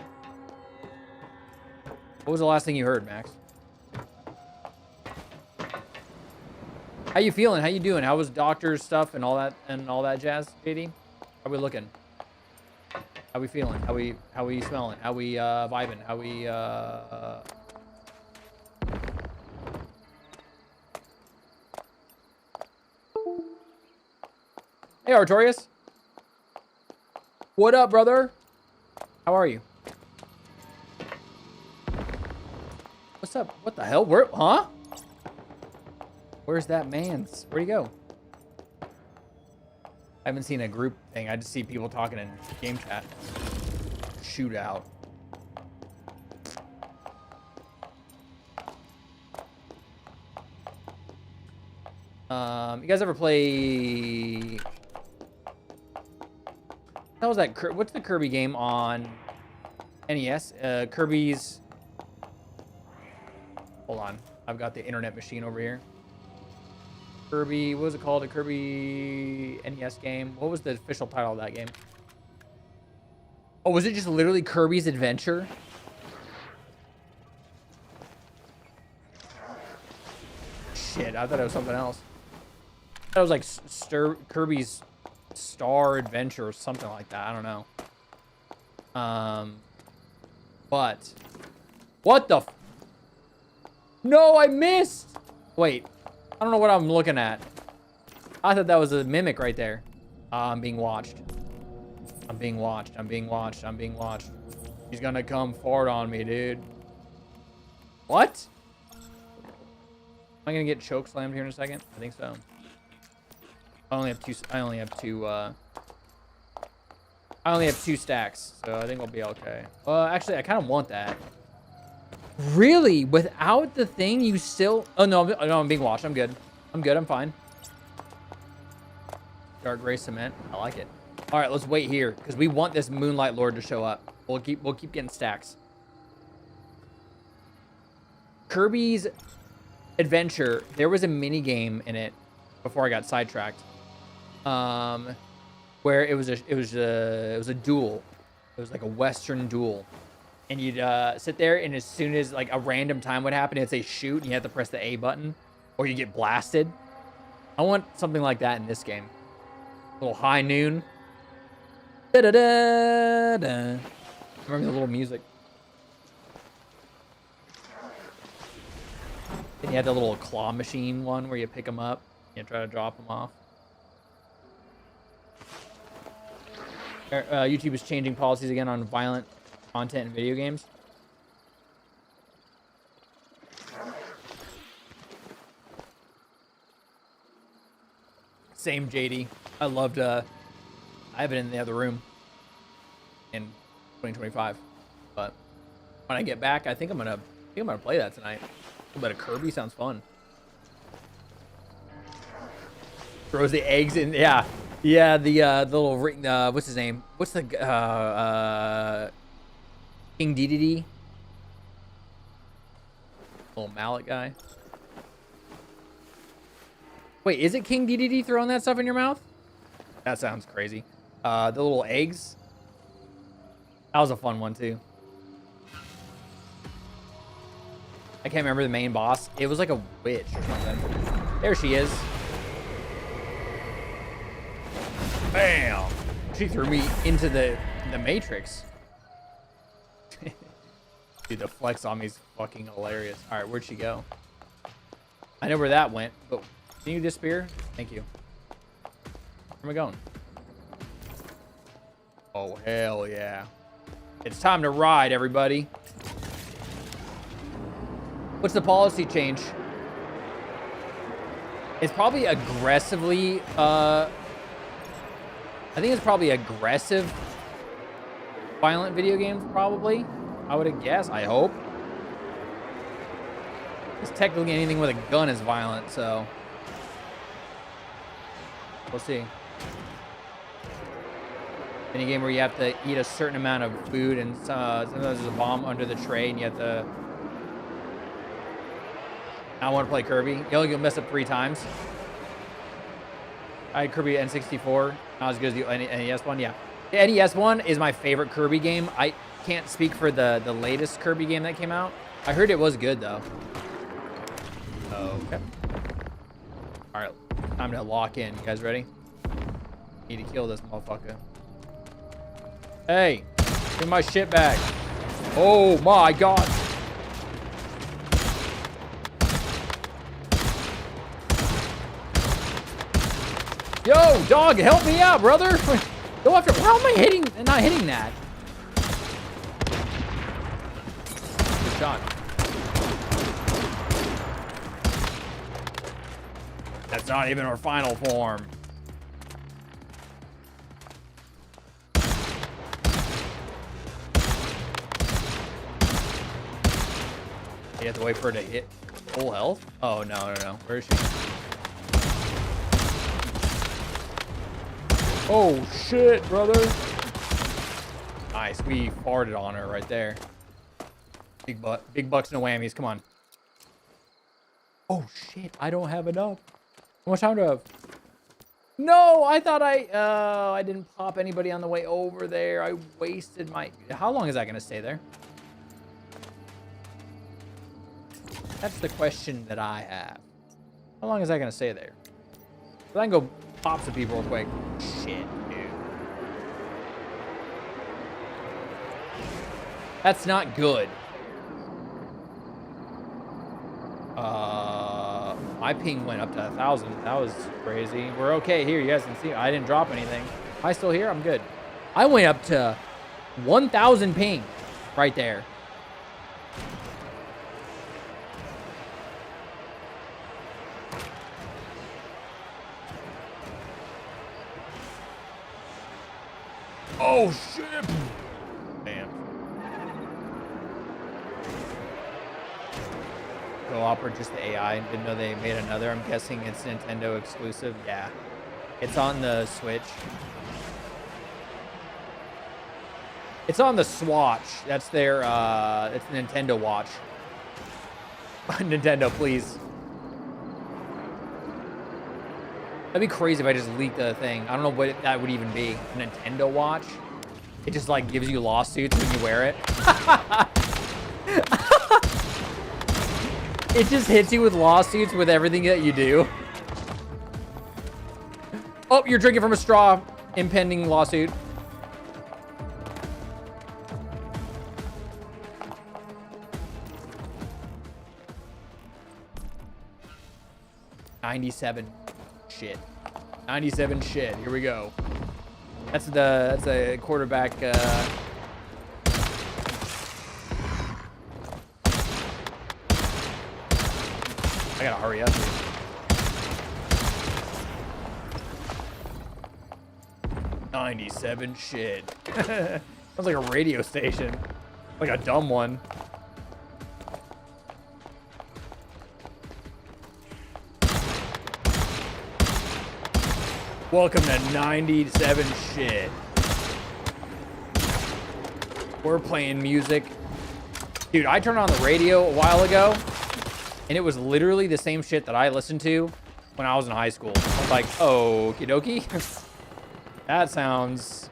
What was the last thing you heard, Max? How you feeling? How you doing? How was doctor's stuff and all that jazz, JD? How we looking? How we feeling? How we smelling? How we vibing? How we Hey, Artorius. What up, brother? How are you? What's up? What the hell? Where? Huh? Where's that man's? Where'd he go? I haven't seen a group thing. I just see people talking in game chat. Shootout. You guys ever play... How was that? What's the Kirby game on NES? Kirby's... Hold on. I've got the internet machine over here. Kirby... What was it called? A Kirby NES game? What was the official title of that game? Oh, was it just literally Kirby's Adventure? Shit, I thought it was something else. That was like Kirby's Star Adventure or something like that. I don't know. But what the? No, I missed. Wait, I don't know what I'm looking at. I thought that was a mimic right there. I'm being watched. I'm being watched. I'm being watched. I'm being watched. He's gonna come forward on me, dude. What? Am I gonna get choke slammed here in a second? I think so. I only have two stacks, so I think we'll be okay. Actually, I kind of want that. Really? Without the thing, you still... Oh, no, I'm being watched. I'm good. I'm good. I'm fine. Dark gray cement. I like it. All right, let's wait here, because we want this Moonlight Lord to show up. We'll keep getting stacks. Kirby's Adventure, there was a mini game in it before I got sidetracked. Where it was a duel. It was like a Western duel. And you'd sit there, and as soon as like a random time would happen, it'd say shoot, and you have to press the A button, or you get blasted. I want something like that in this game. A little high noon. Da-da-da-da. Remember the little music. And you had the little claw machine one where you pick them up and try to drop them off. YouTube is changing policies again on violent content in video games. Same, JD. I loved. I have it in the other room in 2025, but when I get back, I think I'm gonna play that tonight. A little bit of Kirby sounds fun. Throws the eggs in. Yeah. Yeah, the little ring, what's his name? What's the, King Dedede? Little mallet guy. Wait, is it King Dedede throwing that stuff in your mouth? That sounds crazy. The little eggs. That was a fun one, too. I can't remember the main boss. It was like a witch or something. There she is. Bam! She threw me into the Matrix. Dude, the flex on me is fucking hilarious. All right, where'd she go? I know where that went, but can you disappear? Thank you. Where am I going? Oh, hell yeah. It's time to ride, everybody. What's the policy change? It's probably aggressively, I think it's probably aggressive violent video games, probably. I would guess. I hope. Because technically anything with a gun is violent, so... We'll see. Any game where you have to eat a certain amount of food and sometimes there's a bomb under the tray and you have to... I want to play Kirby. You'll mess up 3 times. I had Kirby N64. Not as good as the NES one. Yeah. The NES one is my favorite Kirby game. I can't speak for the latest Kirby game that came out. I heard it was good, though. Okay. All right. Time to lock in. You guys ready? Need to kill this motherfucker. Hey. Give my shit back. Oh, my God. Yo, dog, help me out, brother. Go after. How am I not hitting that? Good shot. That's not even our final form. You have to wait for her to hit full health? Oh, no. Where is she? Oh, shit, brother. Nice. We farted on her right there. Big bucks, no whammies. Come on. Oh, shit. I don't have enough. How much time do I have? No, I thought I didn't pop anybody on the way over there. I wasted my... How long is that going to stay there? That's the question that I have. How long is that going to stay there? So I can go pop some people real quick. Shit, dude. That's not good. My ping went up to 1,000. That was crazy. We're okay here. You guys can see I didn't drop anything. Am I still here? I'm good. I went up to 1,000 ping right there. Oh, shit. Damn. Co-op or just the AI. Didn't know they made another. I'm guessing it's Nintendo exclusive. Yeah. It's on the Switch. It's on the Swatch. That's their, it's the Nintendo Watch. Nintendo, please. That'd be crazy if I just leaked the thing. I don't know what that would even be. A Nintendo Watch? It just, like, gives you lawsuits when you wear it. It just hits you with lawsuits with everything that you do. Oh, you're drinking from a straw. Impending lawsuit. $97 shit. 97 shit. Here we go. That's a quarterback. I gotta hurry up. 97 shit. Sounds like a radio station, like a dumb one. Welcome to 97 shit. We're playing music. Dude, I turned on the radio a while ago, and it was literally the same shit that I listened to when I was in high school. I was like, okie dokie. That sounds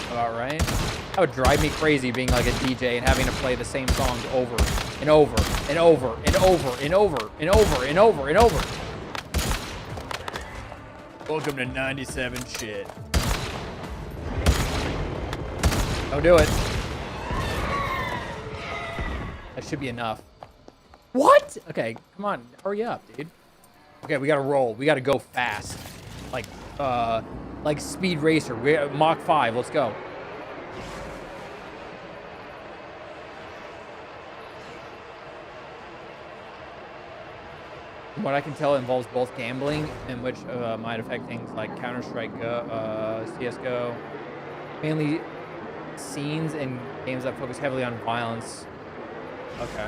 about right. That would drive me crazy being like a DJ and having to play the same songs over and over and over and over and over and over and over and over. Welcome to 97 shit. Don't do it. That should be enough. What? Okay, come on. Hurry up, dude. Okay, we gotta roll. We gotta go fast. Like Speed Racer. We're Mach 5. Let's go. From what I can tell, it involves both gambling, and which might affect things like Counter-Strike, CSGO. Mainly scenes and games that focus heavily on violence. Okay.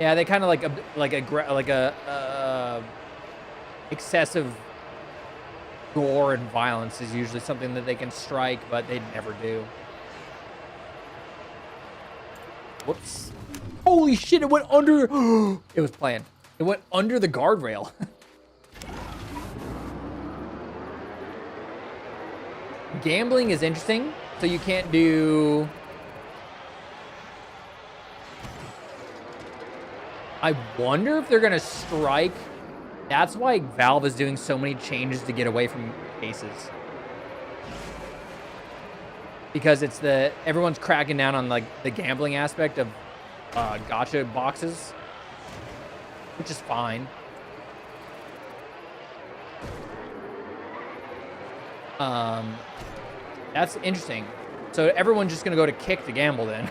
Yeah, they kind of like excessive gore and violence is usually something that they can strike, but they never do. Whoops. Holy shit, it went under. It was planned. It went under the guardrail. Gambling is interesting, so you can't do... I wonder if they're going to strike. That's why Valve is doing so many changes to get away from cases. Because it's everyone's cracking down on like the gambling aspect of gacha boxes. Which is fine. That's interesting. So everyone's just gonna go to Kick to gamble then.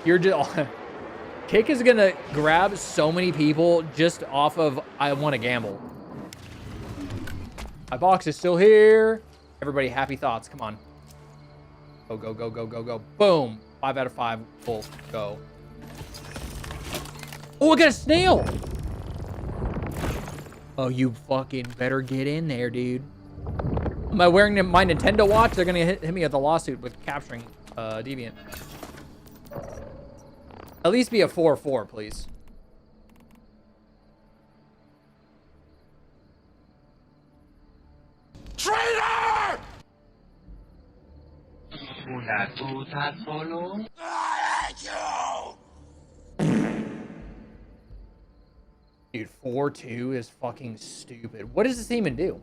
You're just Kick is gonna grab so many people just off of I want to gamble. My box is still here. Everybody, happy thoughts. Come on. Go, go, go, go, go, go. Boom. 5 out of 5. Full. Go. Oh, I got a snail. Oh, you fucking better get in there, dude. Am I wearing my Nintendo watch? They're gonna hit me with a lawsuit with capturing Deviant. At least be a 4-4, please. Traitor! Una tuta solo. Dude, 4-2 is fucking stupid. What does this even do?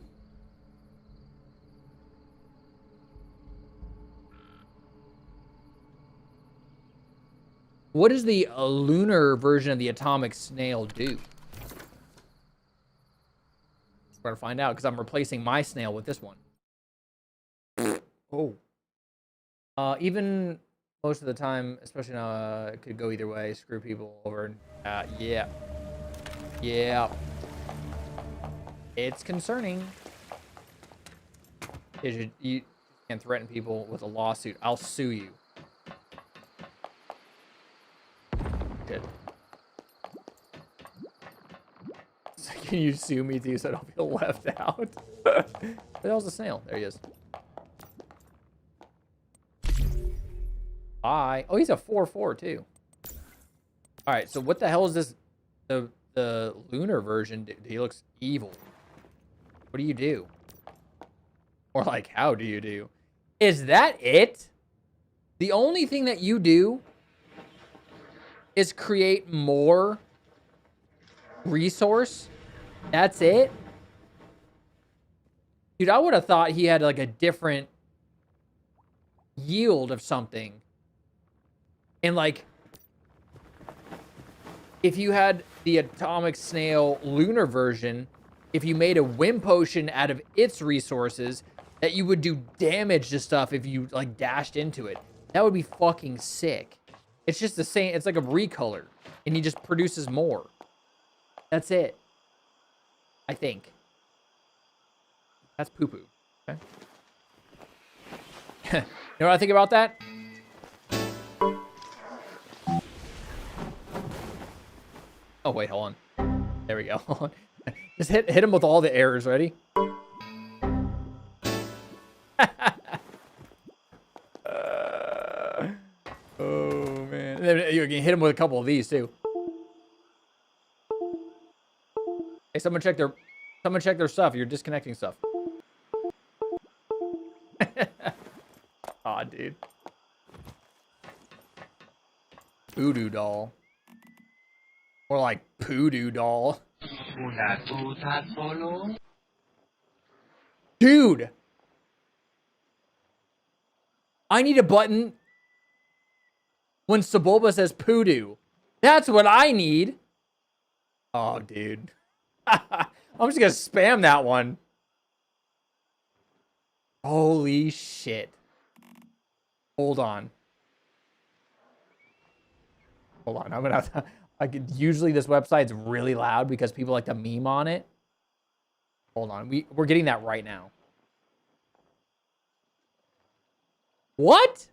What does the lunar version of the atomic snail do? We're gonna find out because I'm replacing my snail with this one. Oh. Even most of the time, especially now, it could go either way. Screw people over. Yeah. Yeah. It's concerning. You can't threaten people with a lawsuit. I'll sue you. Good. So can you sue me too so I don't feel left out? That was a snail. There he is. Bye. Oh, he's a 4-4 too. All right, so what the hell is this? The lunar version, he looks evil. What do you do? Or like, how do you do? Is that it? The only thing that you do is create more resource? That's it? Dude, I would have thought he had like a different yield of something. And like, if you had the atomic snail lunar version, if you made a Wim potion out of its resources, that you would do damage to stuff if you like dashed into it. That would be fucking sick. It's just the same. It's like a recolor, and he just produces more. That's it. I think. That's poo-poo. Okay. You know what I think about that? Oh, wait, hold on. There we go. Just hit him with all the errors. Ready? Oh, man. And then you can hit him with a couple of these, too. Hey, someone check their stuff. You're disconnecting stuff. Aw, dude. Voodoo doll. More like Poodoo doll. Dude! I need a button when Sebulba says Poodoo. That's what I need. Oh, dude. I'm just gonna spam that one. Holy shit. Hold on. Hold on. I'm gonna have to... usually this website's really loud because people like to meme on it. Hold on. We're getting that right now. What?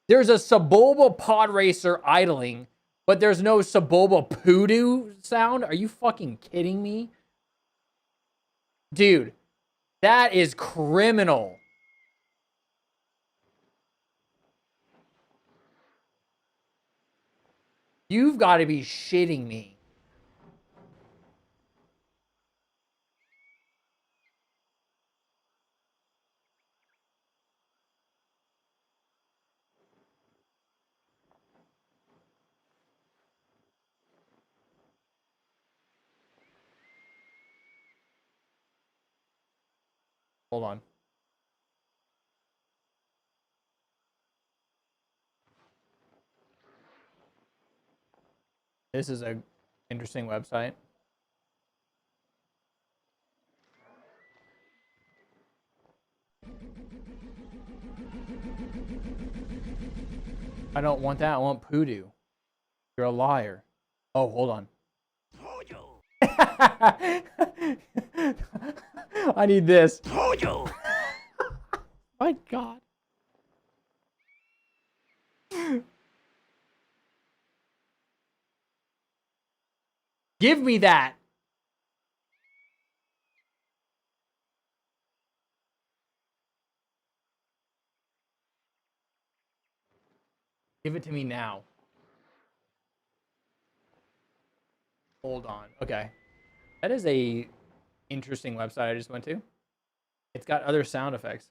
There's a Sebulba pod racer idling, but there's no Sebulba Poodoo sound? Are you fucking kidding me? Dude, that is criminal. You've got to be shitting me. Hold on. This is a interesting website. I don't want that. I want Poodoo. You're a liar. Oh, hold on. I need this. My God. Give me that. Give it to me now. Hold on. Okay. That is a interesting website I just went to. It's got other sound effects.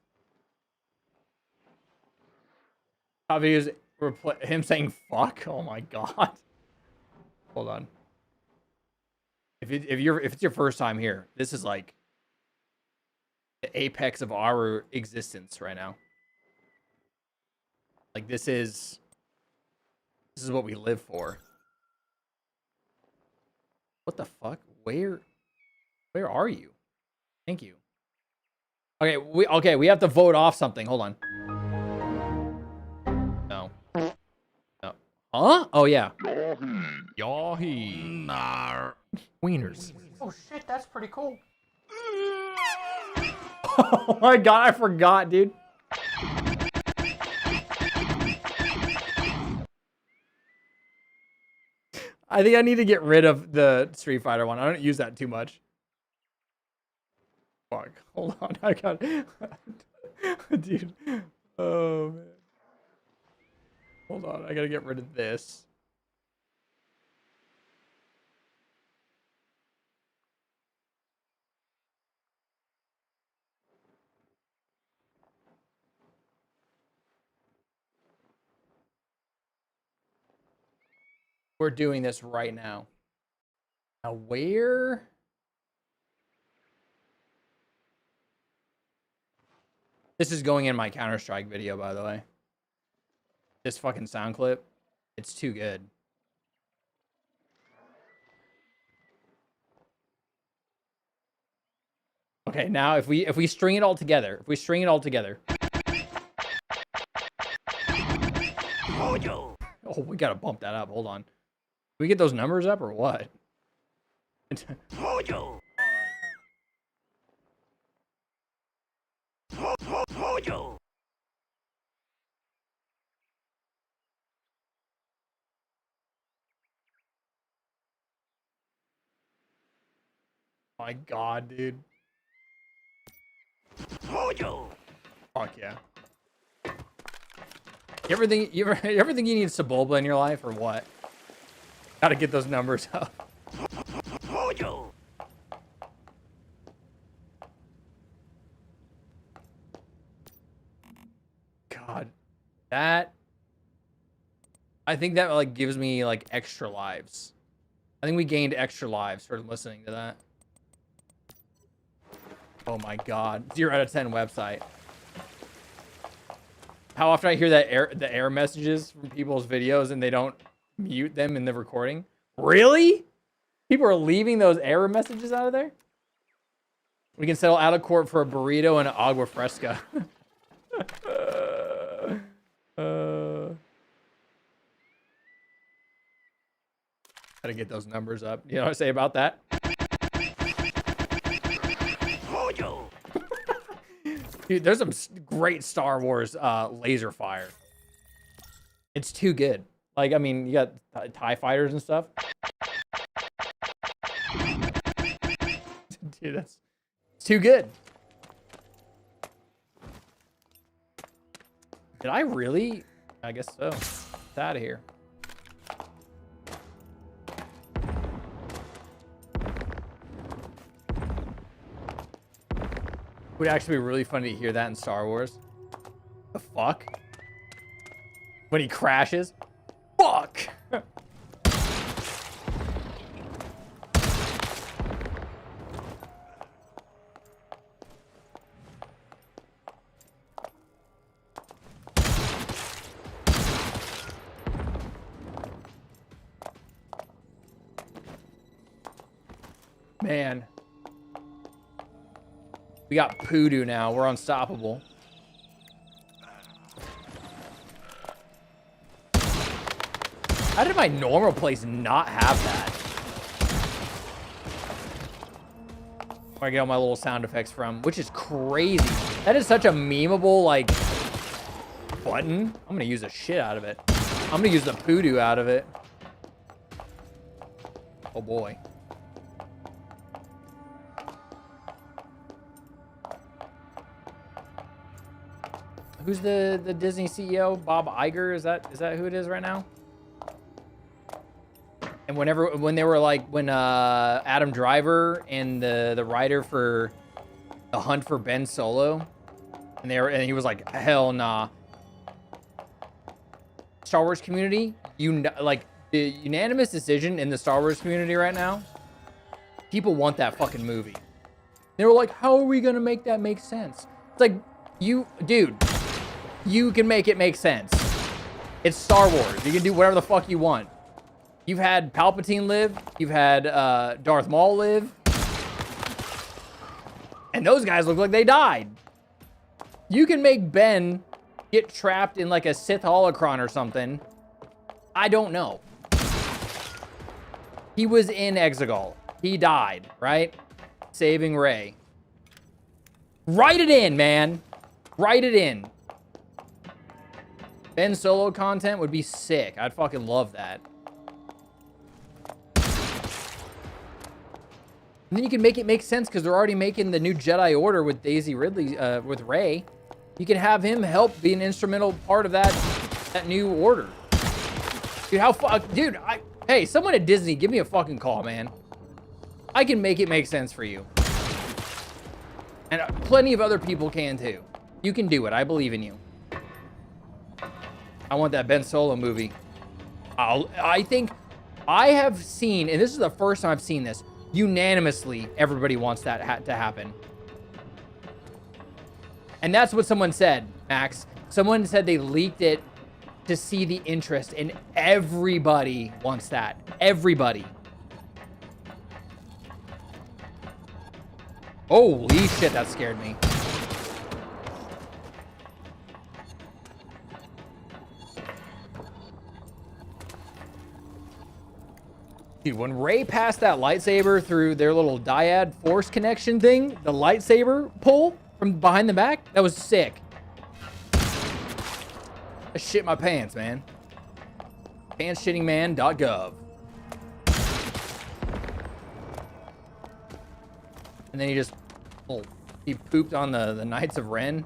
Top videos Him saying fuck? Oh my god. Hold on. If it's your first time here, this is like the apex of our existence right now. Like this is what we live for. What the fuck? Where are you? Thank you. Okay, we have to vote off something. Hold on. No. No. Huh? Oh yeah. Yahi. Nar. Wieners. Oh shit, that's pretty cool. Oh my god, I forgot, dude. I think I need to get rid of the Street Fighter one. I don't use that too much. Fuck. Hold on. I got dude. Oh man. Hold on. I gotta get rid of this. We're doing this right now. Now where? This is going in my Counter-Strike video, by the way. This fucking sound clip. It's too good. Okay, now if we string it all together, Oh, we gotta bump that up. Hold on. We get those numbers up or what? My god, dude. Fuck yeah. You ever think you need Sebulba in your life or what? Gotta get those numbers up. God, that I think that like gives me like extra lives. I think we gained extra lives for listening to that. Oh my god, 0 out of 10 website. How often I hear that the error messages from people's videos and they don't mute them in the recording? Really? People are leaving those error messages out of there? We can settle out of court for a burrito and an agua fresca. Gotta get those numbers up. You know what I say about that? Dude, there's some great Star Wars laser fire. It's too good. Like, I mean, you got TIE fighters and stuff. Dude, it's too good. Did I really? I guess so. It's out of here. Would actually be really funny to hear that in Star Wars. The fuck? When he crashes? Fuck! Man. We got Poodoo now. We're unstoppable. How did my normal place not have that? Where I get all my little sound effects from, which is crazy. That is such a memeable, like, button. I'm gonna use the shit out of it. I'm gonna use the Poodoo out of it. Oh boy. Who's the Disney CEO? Bob Iger? Is that who it is right now? And when they were like, when Adam Driver and the writer for The Hunt for Ben Solo, and he was like, hell nah. Star Wars community, like the unanimous decision in the Star Wars community right now, people want that fucking movie. They were like, how are we gonna make that make sense? It's like, dude, you can make it make sense. It's Star Wars. You can do whatever the fuck you want. You've had Palpatine live. You've had Darth Maul live. And those guys look like they died. You can make Ben get trapped in like a Sith holocron or something. I don't know. He was in Exegol. He died, right? Saving Rey. Write it in, man. Write it in. Ben Solo content would be sick. I'd fucking love that. And then you can make it make sense because they're already making the new Jedi Order with Daisy Ridley, with Rey. You can have him help be an instrumental part of that new order. Dude, dude, hey, someone at Disney, give me a fucking call, man. I can make it make sense for you. And plenty of other people can too. You can do it. I believe in you. I want that Ben Solo movie. I think I have seen, and this is the first time I've seen this, unanimously, everybody wants that to happen. And that's what someone said, Max. Someone said they leaked it to see the interest, and everybody wants that. Everybody. Holy shit, that scared me. Dude, when Rey passed that lightsaber through their little dyad force connection thing, the lightsaber pull from behind the back, that was sick. I shit my pants, man. Pantshittingman.gov. And then he pooped on the Knights of Ren.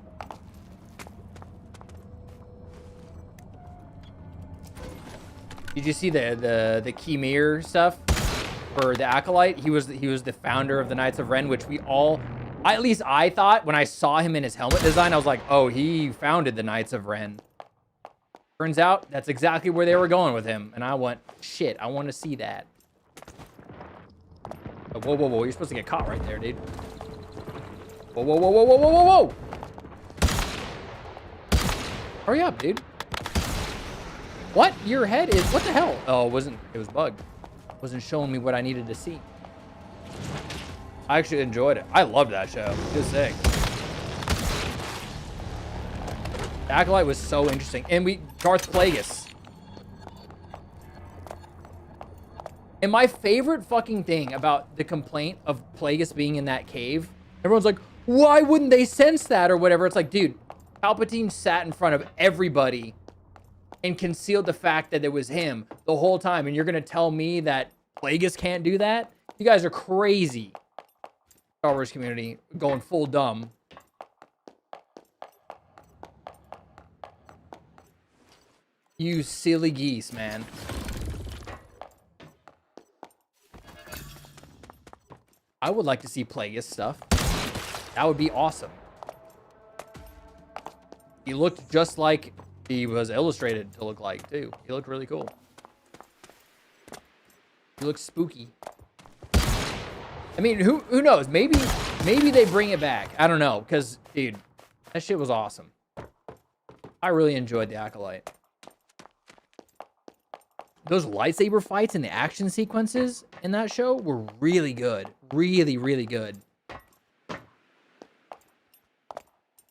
Did you see the Kemir stuff for the Acolyte? He was the founder of the Knights of Ren, which at least I thought when I saw him in his helmet design, I was like, oh, he founded the Knights of Ren. Turns out that's exactly where they were going with him, and I went, shit, I want to see that. Oh, whoa, whoa, whoa! You're supposed to get caught right there, dude. Whoa, whoa, whoa, whoa, whoa, whoa, whoa, whoa! Hurry up, dude. What? Your head is... What the hell? Oh, it wasn't... It was bugged. It wasn't showing me what I needed to see. I actually enjoyed it. I loved that show. It was sick. The Acolyte was so interesting. And Darth Plagueis. And my favorite fucking thing about the complaint of Plagueis being in that cave, everyone's like, why wouldn't they sense that or whatever? It's like, dude, Palpatine sat in front of everybody and concealed the fact that it was him the whole time. And you're going to tell me that Plagueis can't do that? You guys are crazy. Star Wars community going full dumb. You silly geese, man. I would like to see Plagueis stuff. That would be awesome. He looked just like he was illustrated to look like, too. He looked really cool. He looks spooky. I mean, who knows? Maybe they bring it back. I don't know, because, dude, that shit was awesome. I really enjoyed the Acolyte. Those lightsaber fights and the action sequences in that show were really good. Really, really good.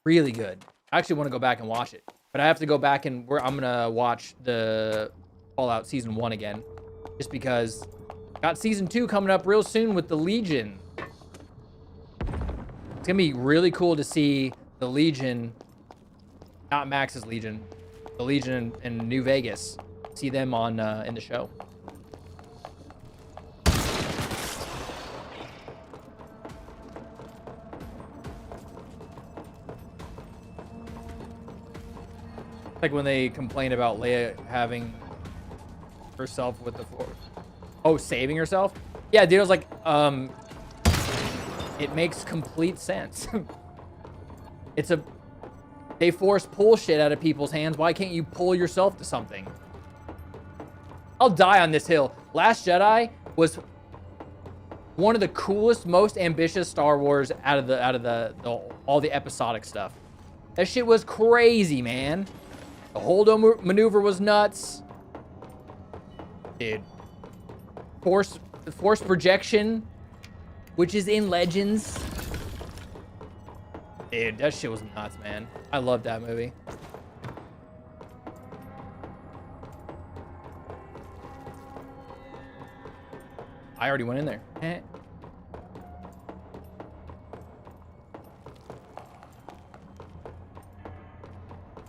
Really good. I actually want to go back and watch it. But I have to go back and I'm going to watch the Fallout Season 1 again. Just because got Season 2 coming up real soon with the Legion. It's going to be really cool to see the Legion, not Max's Legion, the Legion in New Vegas. See them on in the show. Like when they complain about Leia having herself with the Force. Oh, saving herself? Yeah, dude, I was like, it makes complete sense. It's a They force pull shit out of people's hands. Why can't you pull yourself to something? I'll die on this hill. Last Jedi was one of the coolest, most ambitious Star Wars out of all the episodic stuff. That shit was crazy, man. The Holdo maneuver was nuts. Dude. Force projection, which is in Legends. Dude, that shit was nuts, man. I love that movie. I already went in there.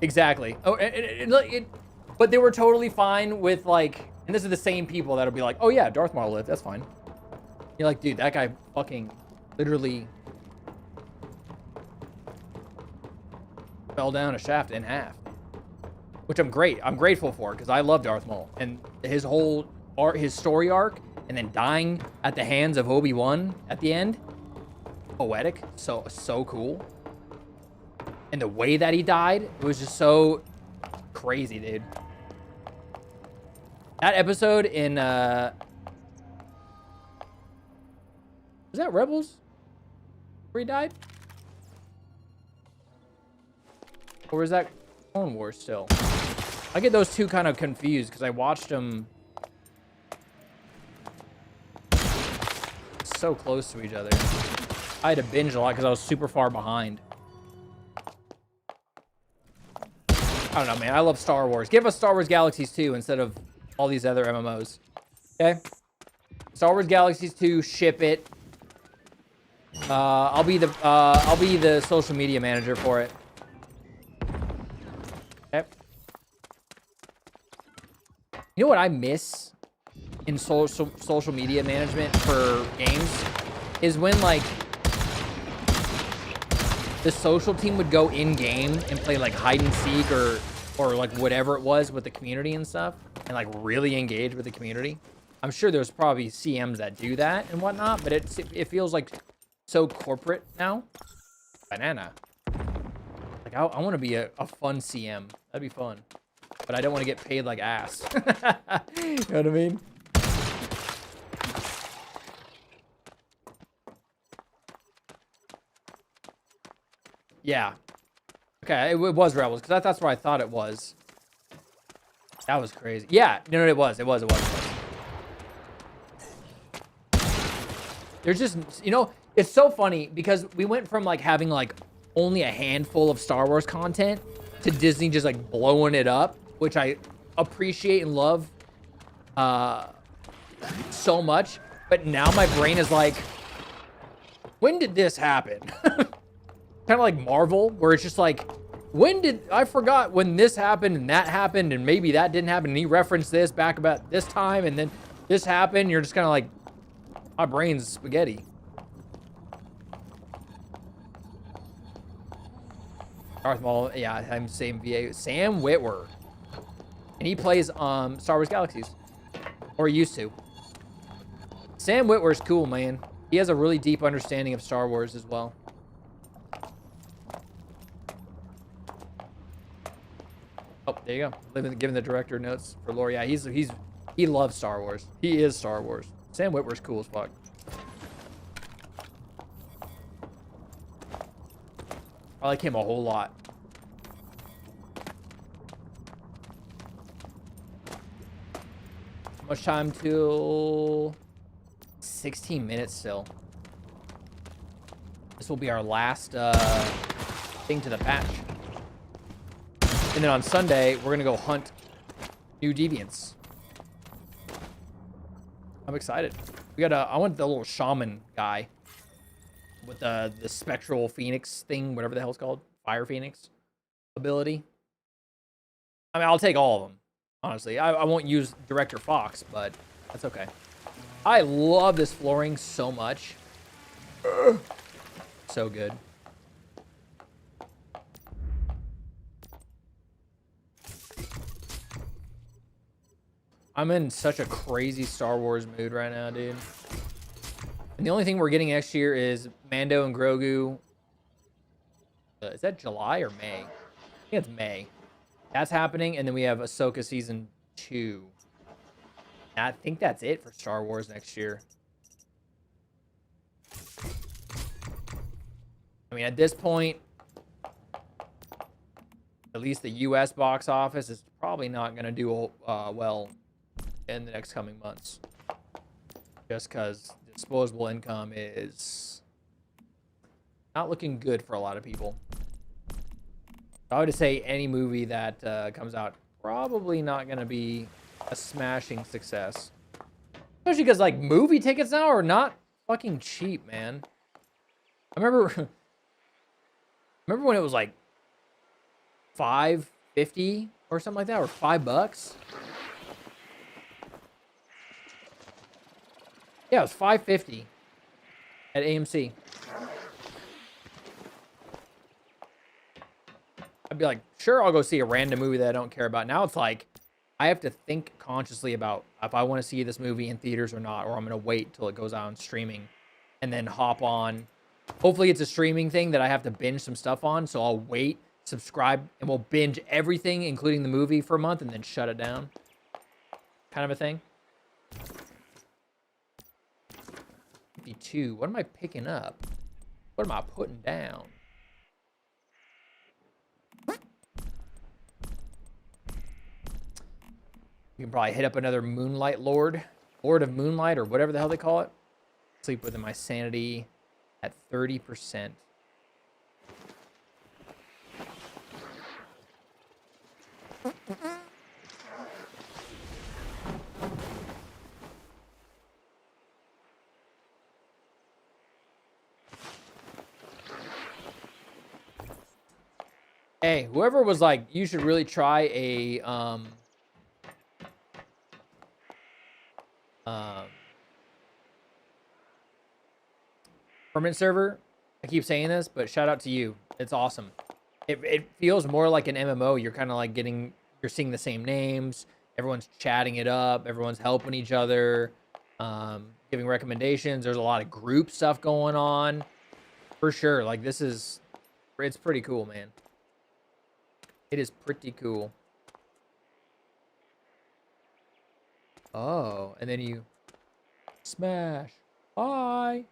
Exactly. Oh, but they were totally fine with like, and this is the same people that'll be like, oh yeah, Darth Maul lived. That's fine. You're like, dude, that guy fucking literally fell down a shaft in half, which I'm grateful for, because I love Darth Maul and his whole his story arc, and then dying at the hands of Obi-Wan at the end. Poetic, so cool. And the way that he died, it was just so crazy, dude. That episode in was that Rebels where he died? Or is that Clone Wars still? I get those two kind of confused because I watched them so close to each other. I had to binge a lot because I was super far behind. I don't know, man. I love Star Wars. Give us Star Wars Galaxies 2 instead of all these other MMOs. Okay? Star Wars Galaxies 2, ship it. I'll be the social media manager for it. Okay. You know what I miss in social media management for games is when like the social team would go in game and play like hide and seek or like whatever it was with the community and stuff, and like really engage with the community. I'm sure there's probably CMs that do that and whatnot, but it feels like so corporate now. Banana. Like I want to be a fun CM. That'd be fun, but I don't want to get paid like ass. You know what I mean? Yeah. Okay, it was Rebels, because that's what I thought it was. That was crazy. Yeah, no, it was. There's just, you know, it's so funny because we went from like having like only a handful of Star Wars content to Disney just like blowing it up, which I appreciate and love so much. But now my brain is like, when did this happen? Kind of like Marvel, where it's just like, I forgot when this happened and that happened and maybe that didn't happen and he referenced this back about this time and then this happened. You're just kind of like, my brain's spaghetti. Darth Maul, yeah, I'm same VA. Sam Witwer. And he plays Star Wars Galaxies. Or he used to. Sam Witwer's cool, man. He has a really deep understanding of Star Wars as well. Oh, there you go. Giving the director notes for lore. Yeah, he loves Star Wars. He is Star Wars. Sam Witwer's cool as fuck. I like him a whole lot. How much time till 16 minutes still. This will be our last thing to the patch. And then on Sunday, we're gonna go hunt new deviants. I'm excited. I want the little shaman guy with the spectral phoenix thing, whatever the hell it's called, fire phoenix ability. I mean, I'll take all of them, honestly. I won't use Director Fox, but that's okay. I love this flooring so much. So good. I'm in such a crazy Star Wars mood right now, dude. And the only thing we're getting next year is Mando and Grogu. Is that July or May? think it's May. That's happening, and then we have Ahsoka Season 2. I think that's it for Star Wars next year. I mean, at this point, at least the U.S. box office is probably not going to do well in the next coming months. Just because disposable income is not looking good for a lot of people. I would say any movie that comes out probably not going to be a smashing success. Especially because, like, movie tickets now are not fucking cheap, man. I remember when it was like $5.50 or something like that, or $5. Yeah, it was $5.50 at AMC. I'd be like, sure, I'll go see a random movie that I don't care about. Now it's like, I have to think consciously about if I want to see this movie in theaters or not, or I'm going to wait till it goes out on streaming and then hop on. Hopefully it's a streaming thing that I have to binge some stuff on, so I'll wait, subscribe, and we'll binge everything, including the movie, for a month and then shut it down. Kind of a thing. 52. What am I picking up? What am I putting down? You can probably hit up another Moonlight Lord of Moonlight, or whatever the hell they call it. Sleep within my sanity at 30%. Hey, whoever was like, you should really try a permanent server. I keep saying this, but shout out to you. It's awesome. It feels more like an MMO. You're kind of like you're seeing the same names. Everyone's chatting it up. Everyone's helping each other, giving recommendations. There's a lot of group stuff going on, for sure. Like it's pretty cool, man. It is pretty cool. Oh, and then you smash. Bye.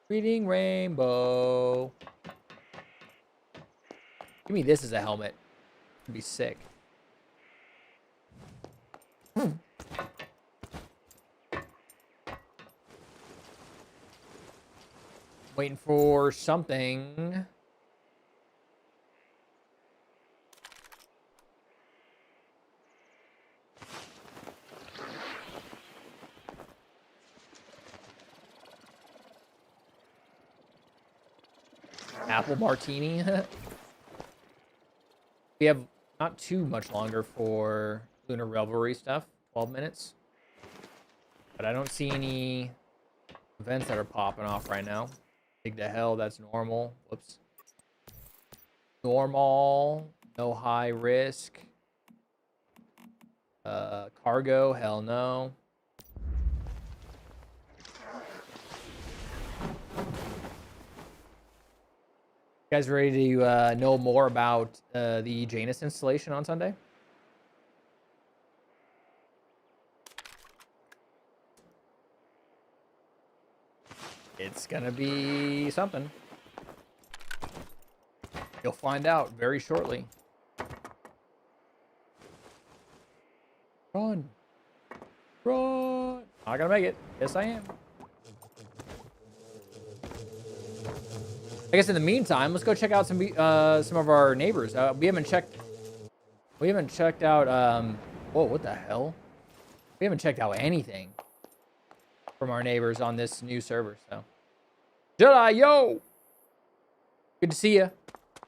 Reading Rainbow. Give me this as a helmet. It'd be sick. Waiting for something. Apple martini. We have not too much longer for Lunar Revelry stuff. 12 minutes. But I don't see any events that are popping off right now. Dig to hell, that's normal. Whoops. Normal. No high risk. Cargo, hell no. You guys ready to know more about the Janus installation on Sunday? It's gonna be something. You'll find out very shortly. Run. Run. Not gonna make it. Yes, I am. I guess in the meantime, let's go check out some of our neighbors. We haven't checked out. Whoa, what the hell? We haven't checked out anything from our neighbors on this new server. So, Jedi, yo, good to see you.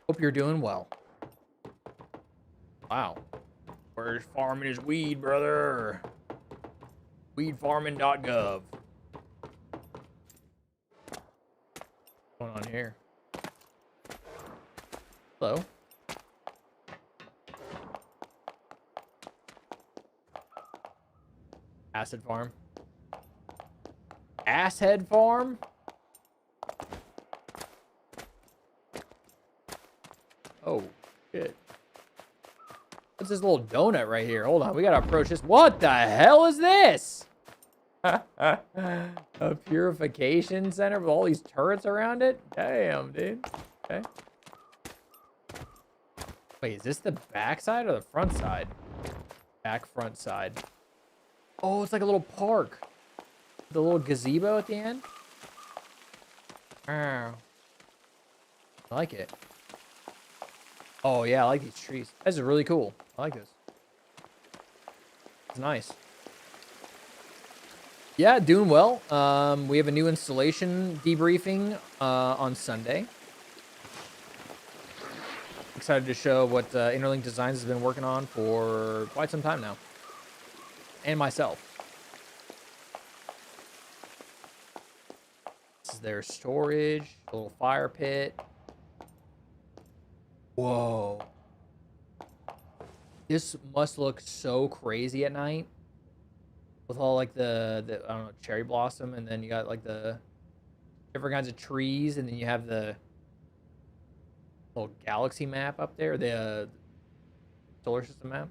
Hope you're doing well. Wow, where's farming his weed, brother? Weedfarming.gov. What's going on here? Hello. Acid farm. Asshead farm? Oh, shit. What's this little donut right here? Hold on, we gotta approach this. What the hell is this? A purification center with all these turrets around it? Damn, dude. Okay. Wait, is this the back side or the front side? Back front side. Oh, it's like a little park. The little gazebo at the end. Oh. I like it. Oh, yeah, I like these trees. This is really cool. I like this. It's nice. Yeah, doing well. We have a new installation debriefing on Sunday. Excited to show what Interlink Designs has been working on for quite some time now. And myself. This is their storage, a little fire pit. Whoa. This must look so crazy at night. With all like the I don't know, cherry blossom, and then you got like the different kinds of trees, and then you have the little galaxy map up there, the solar system map.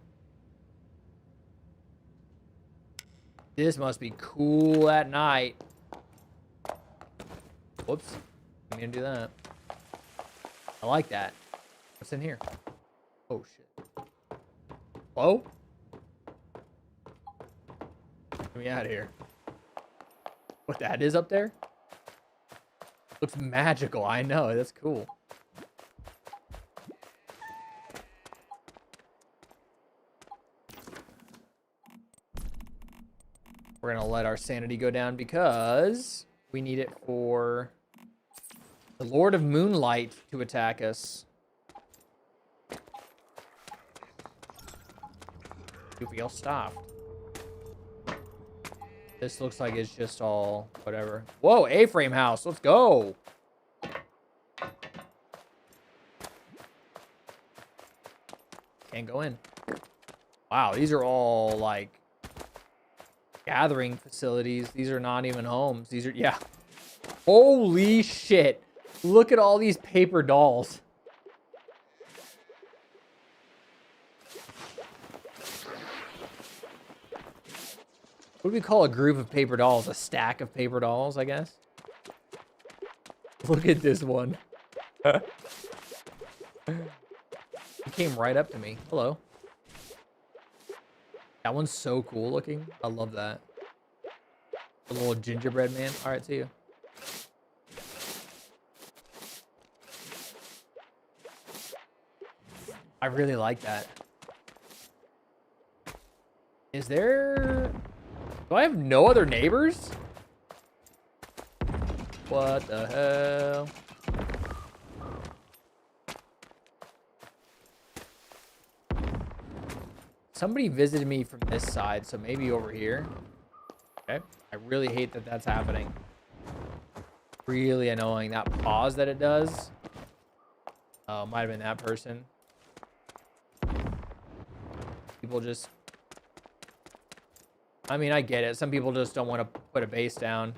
This must be cool at night. Whoops. I'm gonna do that. I like that. What's in here? Oh, shit. Hello? Get me out of here. What that is up there? Looks magical. I know. That's cool. We're going to let our sanity go down because we need it for the Lord of Moonlight to attack us. If we all stopped. This looks like it's just all whatever. Whoa, A-frame house. Let's go. Can't go in. Wow, these are all like gathering facilities. These are not even homes. These are, yeah. Holy shit. Look at all these paper dolls. What do we call a group of paper dolls? A stack of paper dolls, I guess. Look at this one. He came right up to me. Hello. That one's so cool looking. I love that. The little gingerbread man. All right, see you. I really like that. Is there... Do I have no other neighbors? What the hell? Somebody visited me from this side, so maybe over here. Okay. I really hate that that's happening. Really annoying. That pause that it does. Oh, might have been that person. People just... I mean, I get it. Some people just don't want to put a base down.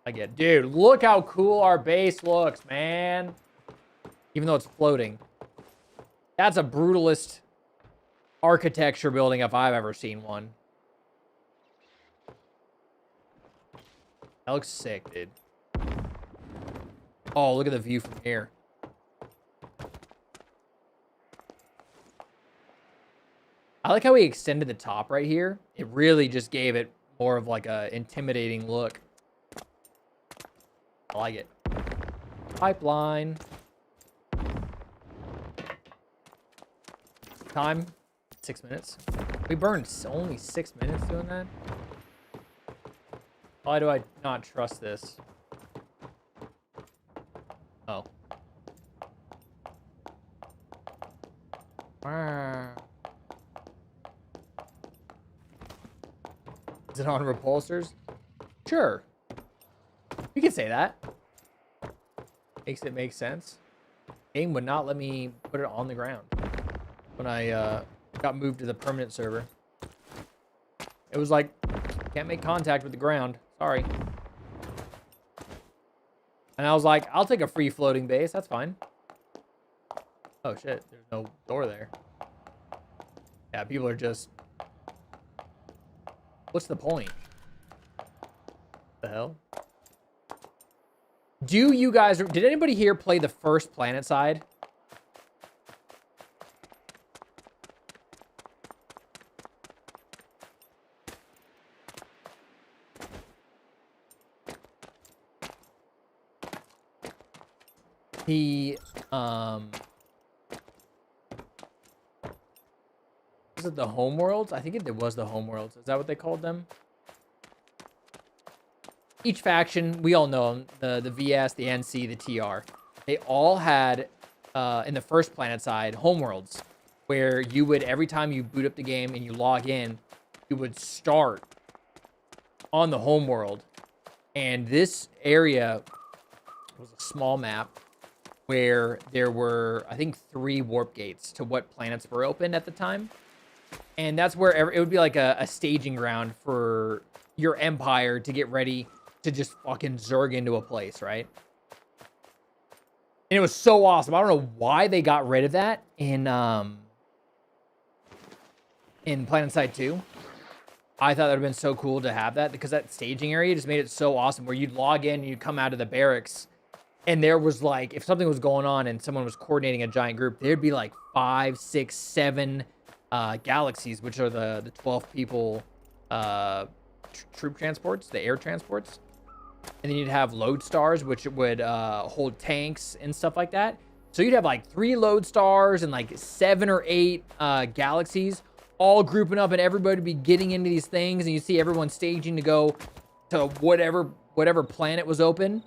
I get it. Dude, look how cool our base looks, man. Even though it's floating. That's a brutalist architecture building if I've ever seen one. That looks sick, dude. Oh, look at the view from here. I like how we extended the top right here. It really just gave it more of like a intimidating look. I like it. Pipeline. Time, 6 minutes. We burned only 6 minutes doing that? Why do I not trust this? Oh. Is it on repulsors? Sure. You can say that. Makes it make sense. Game would not let me put it on the ground when I got moved to the permanent server. It was like, can't make contact with the ground. Sorry. And I was like, I'll take a free floating base. That's fine. Oh, shit. There's no door there. Yeah, people are just... What's the point? The hell? Do you guys... Did anybody here play the first PlanetSide? He, was it the Homeworlds? I think it was the Homeworlds. Is that what they called them? Each faction, we all know them, the VS, the NC, the TR. They all had, in the first PlanetSide, Homeworlds, where you would, every time you boot up the game and you log in, you would start on the Homeworld. And this area was a small map where there were, I think, 3 warp gates to what planets were open at the time. And that's where it would be like a staging ground for your empire to get ready to just fucking zerg into a place, right? And it was so awesome. I don't know why they got rid of that in PlanetSide 2. I thought that would have been so cool to have that, because that staging area just made it so awesome, where you'd log in and you'd come out of the barracks, and there was like, if something was going on and someone was coordinating a giant group, there'd be like 5, 6, 7 galaxies, which are the 12 people troop transports, the air transports. And then you'd have load stars, which would hold tanks and stuff like that. So you'd have like 3 load stars and like 7 or 8 galaxies all grouping up, and everybody would be getting into these things, and you see everyone staging to go to whatever planet was open.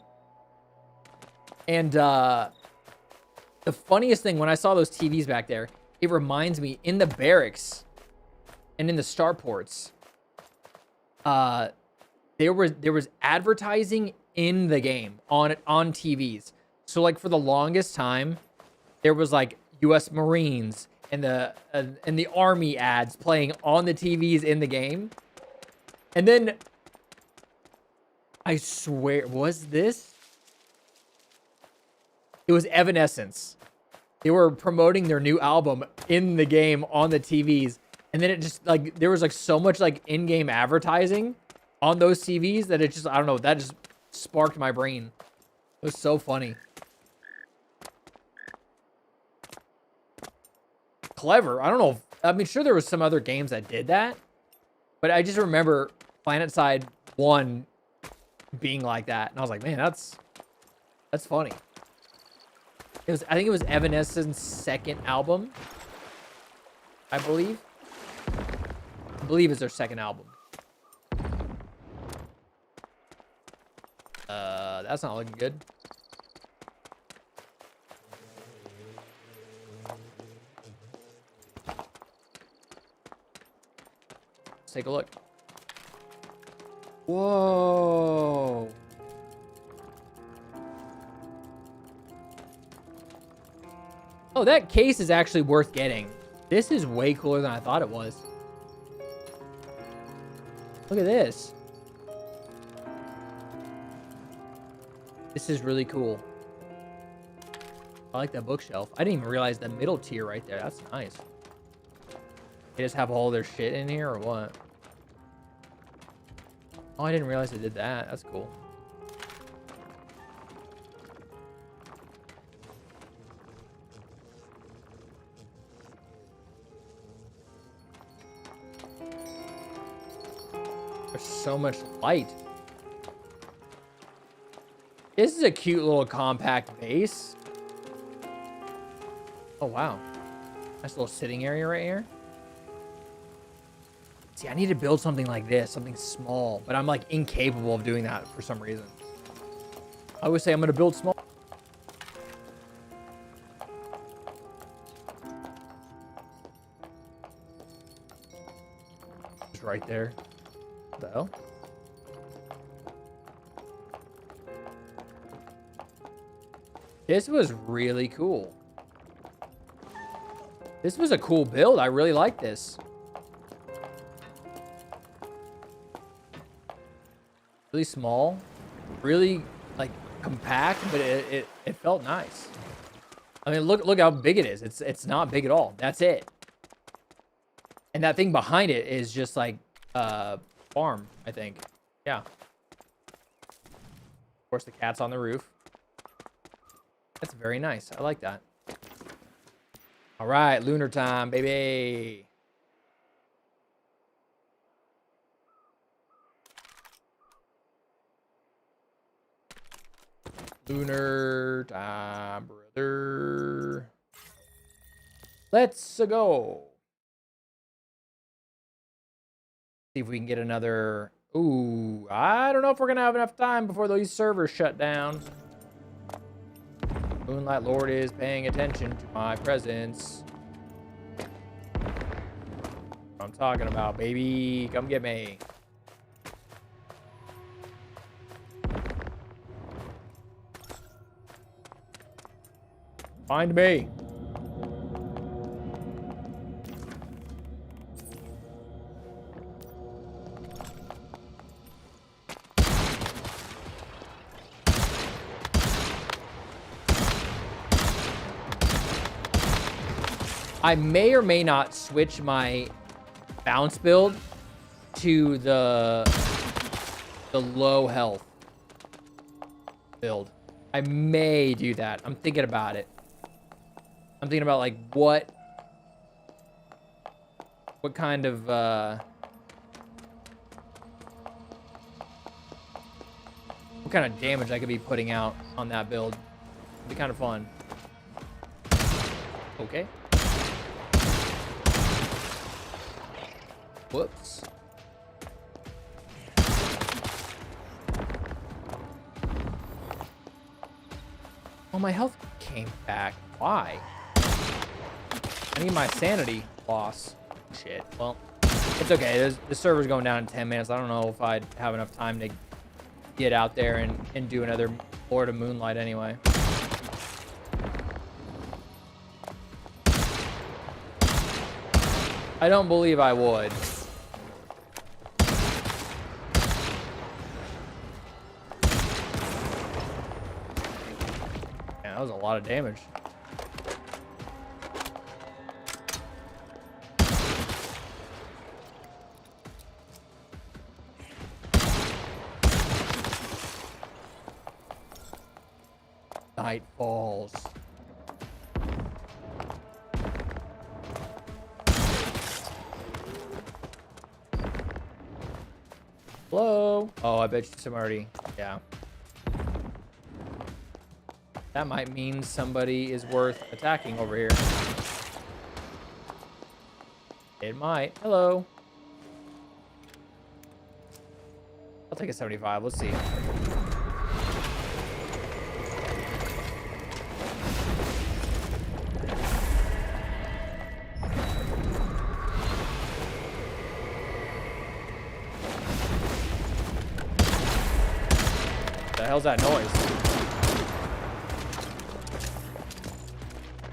And the funniest thing, when I saw those TVs back there, it reminds me, in the barracks and in the starports, there was advertising in the game on TVs. So like for the longest time, there was like U.S. Marines and the Army ads playing on the TVs in the game. And then I swear, was this? It was Evanescence. They were promoting their new album in the game on the TVs. And then it just, like, there was, like, so much, like, in-game advertising on those TVs that it just, I don't know, that just sparked my brain. It was so funny. Clever. I don't know. I mean, sure, there was some other games that did that. But I just remember PlanetSide 1 being like that. And I was like, man, that's funny. I think it was Evanescence's second album, I believe. I believe it's their second album. That's not looking good. Let's take a look. Whoa. Oh, that case is actually worth getting. This is way cooler than I thought it was. Look at this. This is really cool. I like that bookshelf. I didn't even realize the middle tier right there. That's nice. They just have all their shit in here or what? Oh, I didn't realize they did that. That's cool. There's so much light. This is a cute little compact base. Oh, wow. Nice little sitting area right here. See, I need to build something like this, something small, but I'm like incapable of doing that for some reason. I always say I'm going to build small. Just right there. What the hell? This was really cool. This was a cool build. I really like this. Really small, really like compact, but it felt nice. I mean, look how big it is. It's not big at all. That's it. And that thing behind it is just like farm, I think. Yeah. Of course, the cat's on the roof. That's very nice. I like that. All right, lunar time, baby. Lunar time, brother. Let's go. See if we can get another. Ooh, I don't know if we're gonna have enough time before those servers shut down. Moonlight Lord is paying attention to my presence. What I'm talking about, baby. Come get me. Find me. I may or may not switch my bounce build to the low health build. I may do that. I'm thinking about it. I'm thinking about like what kind of what kind of damage I could be putting out on that build. It'd be kind of fun. Okay. Whoops. Oh, my health came back. Why? I need my sanity loss. Shit. Well, it's okay. The server's going down in 10 minutes. I don't know if I'd have enough time to get out there and do another Lord of Moonlight anyway. I don't believe I would. Yeah, that was a lot of damage. Night falls. Hello? Oh, I bet you some already. Yeah. That might mean somebody is worth attacking over here. It might. Hello. I'll take a 75. Let's see. The hell's that noise?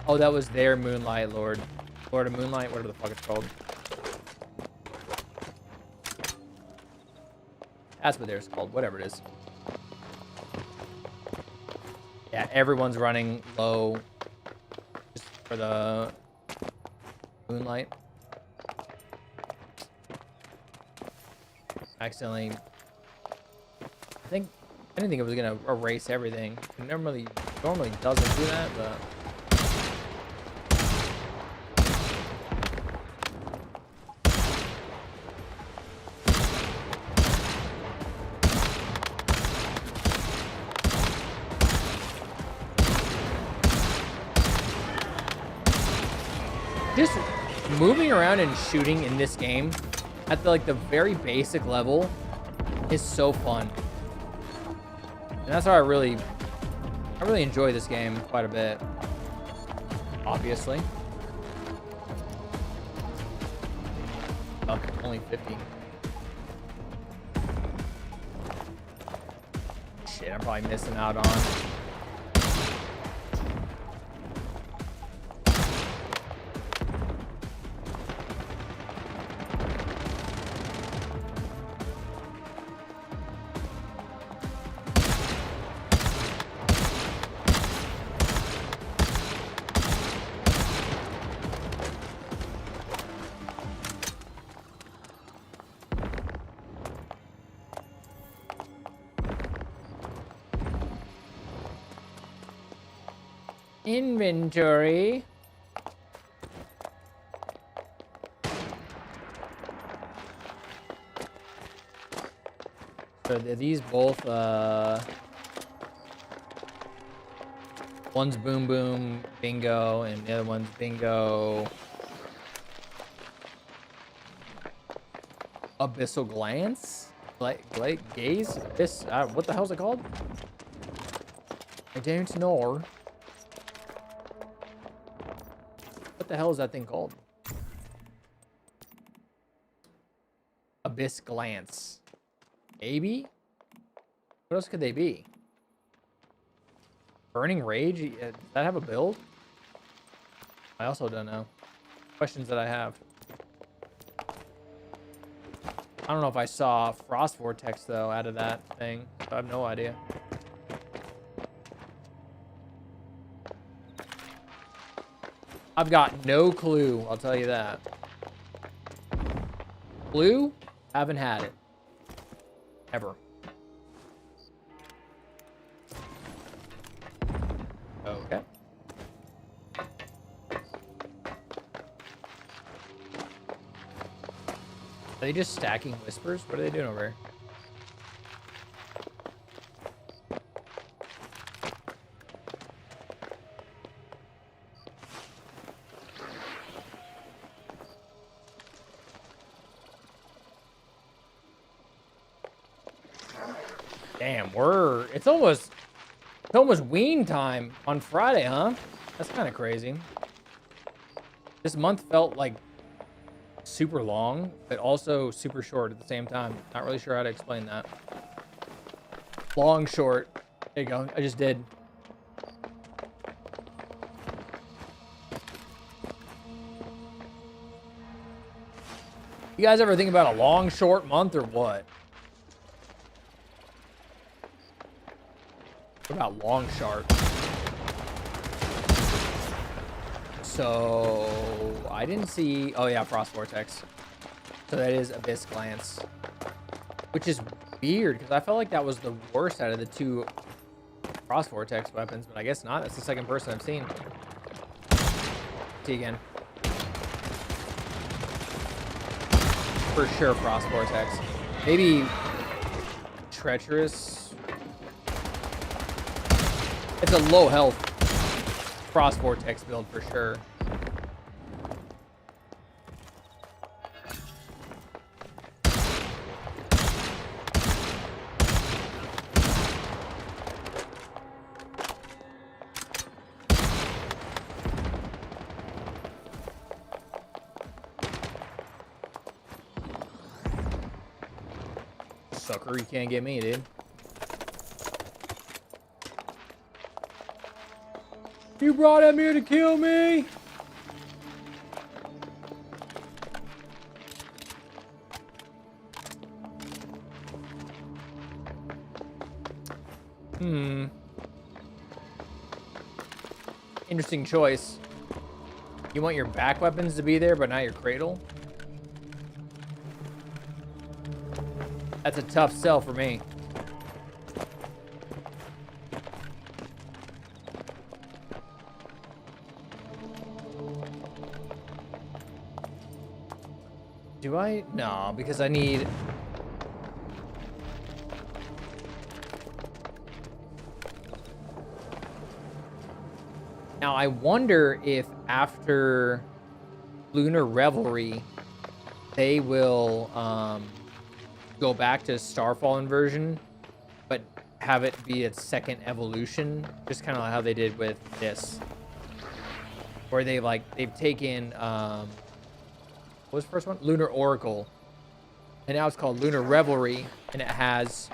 Oh, that was their Moonlight Lord. Lord of Moonlight, whatever the fuck it's called. That's what theirs called, whatever it is. Yeah, everyone's running low just for the Moonlight. Accidentally. I didn't think it was gonna erase everything. It normally doesn't do that, but just moving around and shooting in this game at the very basic level is so fun. And that's why I really enjoy this game quite a bit. Obviously. Fuck, only 50. Shit, I'm probably missing out on. Inventory. So are these both, one's Boom Boom Bingo and the other one's Bingo Abyssal Glance? Gaze? Abyss, what the hell's it called? I don't know. What the hell is that thing called? Abyss Glance. Maybe? What else could they be? Burning Rage? Does that have a build? I also don't know. Questions that I have. I don't know if I saw Frost Vortex, though, out of that thing. I have no idea. I've got no clue, I'll tell you that. Blue? Haven't had it. Ever. Okay. Are they just stacking whispers? What are they doing over here? Damn, it's almost wean time on Friday, huh? That's kind of crazy. This month felt like super long, but also super short at the same time. Not really sure how to explain that. Long, short. There you go. I just did. You guys ever think about a long, short month or what? What about long, sharp? So I didn't see. Oh yeah, Frost Vortex. So that is Abyss Glance, which is weird because I felt like that was the worst out of the two Frost Vortex weapons, but I guess not. That's the second person I've seen. See again. For sure, Frost Vortex. Maybe Treacherous. It's a low health Frost Vortex build for sure. Sucker, you can't get me, dude. You brought him here to kill me? Interesting choice. You want your back weapons to be there, but not your cradle? That's a tough sell for me. Do I? No, because I need... Now, I wonder if after Lunar Revelry, they will go back to Starfall inversion, but have it be its second evolution, just kind of like how they did with this, where they've taken what was the first one? Lunar Oracle, and now it's called Lunar Revelry, and it has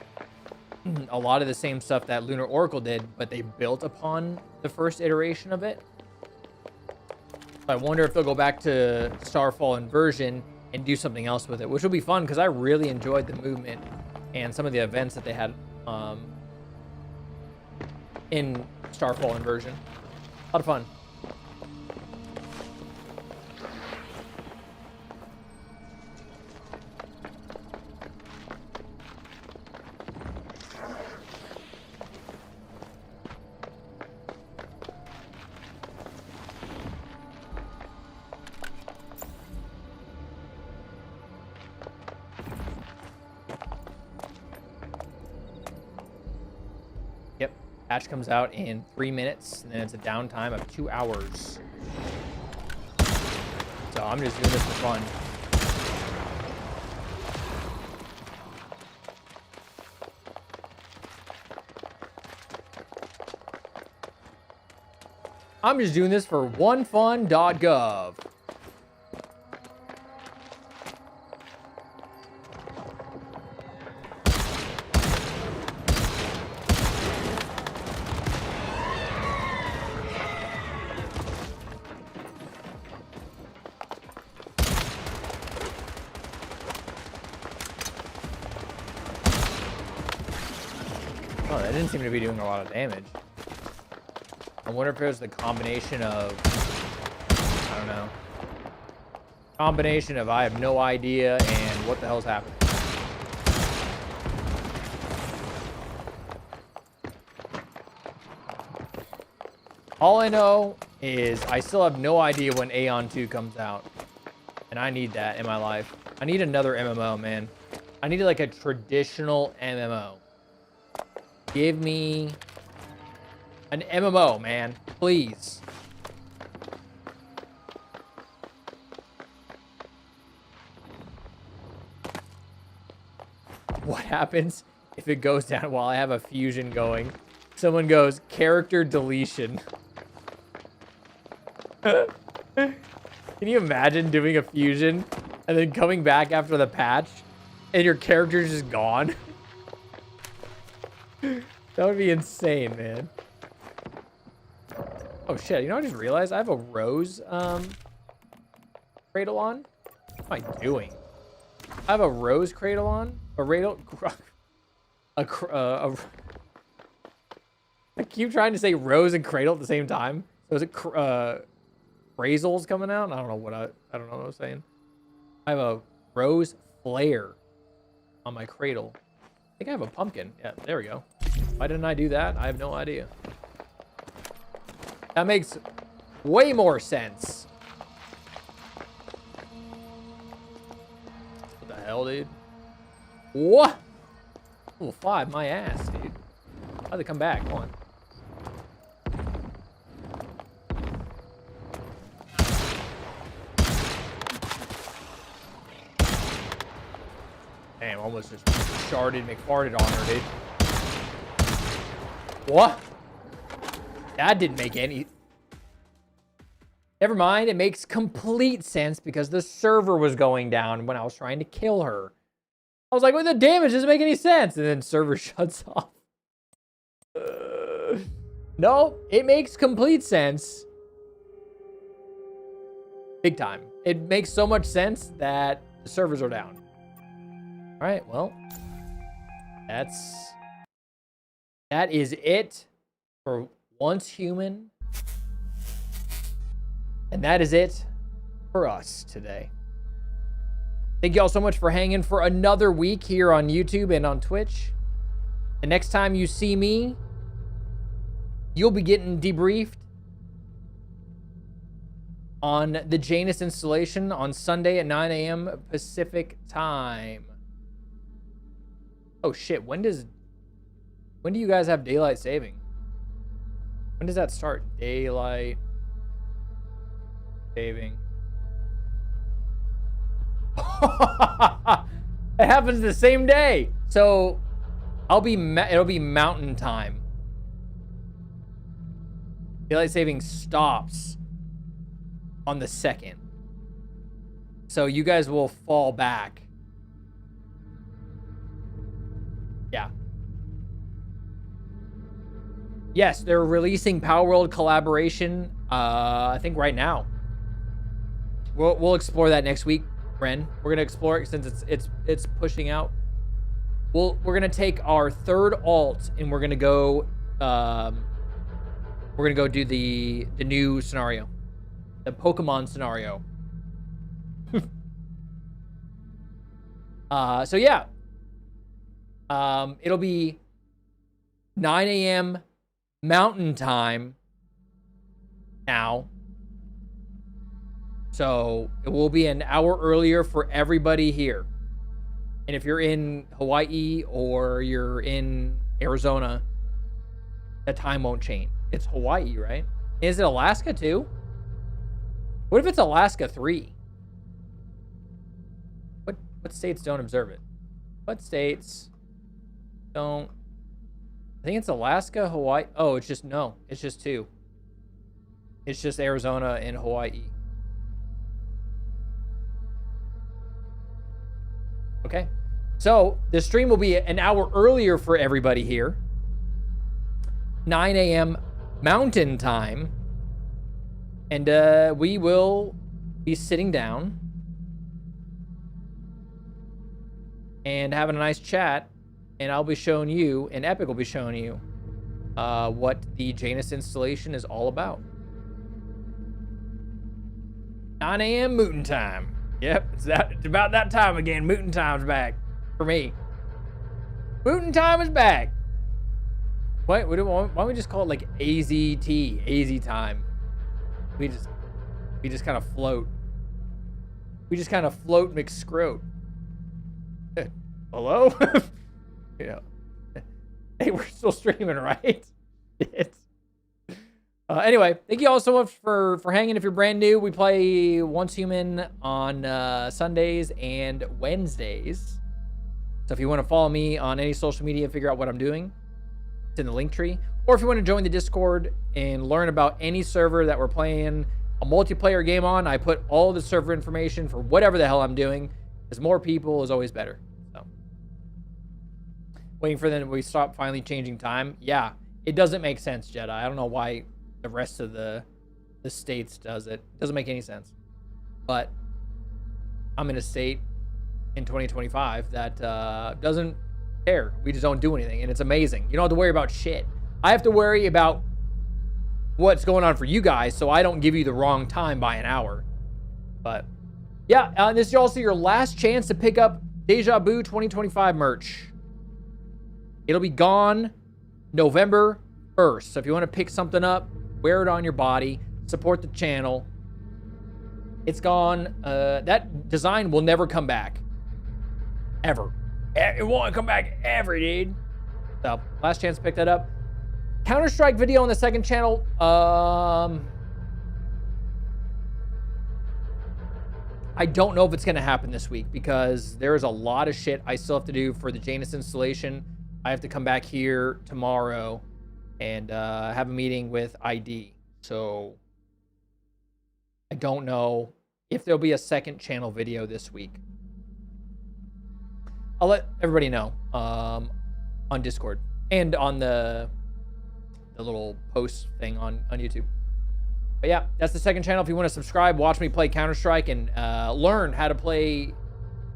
a lot of the same stuff that Lunar Oracle did, but they built upon the first iteration of it. So I wonder if they'll go back to Starfall inversion and do something else with it, which will be fun because I really enjoyed the movement and some of the events that they had in Starfall inversion. A lot of fun. Patch comes out in 3 minutes, and then it's a downtime of 2 hours. So I'm just doing this for fun. I'm just doing this for onefun.gov. Oh, that didn't seem to be doing a lot of damage. I wonder if it was the combination of, I don't know. Combination of I have no idea and what the hell's happening. All I know is I still have no idea when Aeon 2 comes out. And I need that in my life. I need another MMO, man. I need like a traditional MMO. Give me an MMO, man. Please. What happens if it goes down while I have a fusion going? Someone goes, character deletion. Can you imagine doing a fusion and then coming back after the patch and your character's just gone? That would be insane, man. Oh shit, you know, I just realized I have a rose cradle on. What am I doing? I have a rose cradle on. I keep trying to say rose and cradle at the same time. So is it Brazel's coming out? I don't know what I don't know what I was saying. I have a rose flare on my cradle. I think I have a pumpkin. Yeah, there we go. Why didn't I do that? I have no idea. That makes way more sense. What the hell, dude? What? Level 5, my ass, dude. How'd they come back? Come on. Damn, almost just sharded McFarted on her, dude. What? That didn't make any... Never mind, it makes complete sense because the server was going down when I was trying to kill her. I was like, well, the damage doesn't make any sense. And then server shuts off. No, it makes complete sense. Big time. It makes so much sense that the servers are down. All right, well, that is it for Once Human. And that is it for us today. Thank y'all so much for hanging for another week here on YouTube and on Twitch. The next time you see me, you'll be getting debriefed on the Janus installation on Sunday at 9 a.m. Pacific time. Oh shit, when do you guys have daylight saving? When does that start? Daylight saving. It happens the same day. So it'll be mountain time. Daylight saving stops on the 2nd. So you guys will fall back. Yeah. Yes, they're releasing Power World collaboration, I think right now. We'll explore that next week, Ren. We're gonna explore it since it's pushing out. We're gonna take our third alt and we're gonna go do the new scenario, the Pokemon scenario. So yeah. It'll be 9 a.m. Mountain Time now. So it will be an hour earlier for everybody here. And if you're in Hawaii or you're in Arizona, the time won't change. It's Hawaii, right? Is it Alaska too? What if it's Alaska 3? What states don't observe it? What states don't? I think it's Alaska, Hawaii. Oh, it's just 2. It's just Arizona and Hawaii. Okay. So the stream will be an hour earlier for everybody here. 9 a.m. Mountain Time. And we will be sitting down and having a nice chat. And I'll be showing you, and Epic will be showing you, what the Janus installation is all about. 9 a.m. Mootin time. Yep, it's about that time again. Mootin time's back for me. Mootin time is back. Why don't we just call it like AZT, AZ time? We just kind of float. We just kind of float McScroat. Hello? Yeah. Hey, we're still streaming, right? Anyway, thank you all so much for hanging. If you're brand new, we play Once Human on Sundays and Wednesdays. So if you want to follow me on any social media and figure out what I'm doing, it's in the link tree. Or if you want to join the Discord and learn about any server that we're playing a multiplayer game on, I put all the server information for whatever the hell I'm doing, because more people is always better. So, waiting for them to stop finally changing time. Yeah, it doesn't make sense, Jedi. I don't know why the rest of the states does it. It doesn't make any sense. But I'm in a state in 2025 that doesn't care. We just don't do anything, and it's amazing. You don't have to worry about shit. I have to worry about what's going on for you guys, so I don't give you the wrong time by an hour. But yeah, this is also your last chance to pick up Deja Vu 2025 merch. It'll be gone November 1st. So if you want to pick something up, wear it on your body, support the channel. It's gone. That design will never come back. Ever. It won't come back ever, dude. So, last chance to pick that up. Counter-Strike video on the second channel. I don't know if it's going to happen this week because there's a lot of shit I still have to do for the Janus installation. I have to come back here tomorrow and have a meeting with ID. So I don't know if there'll be a second channel video this week. I'll let everybody know on Discord and on the little post thing on YouTube. But yeah, that's the second channel. If you want to subscribe, watch me play Counter-Strike and learn how to play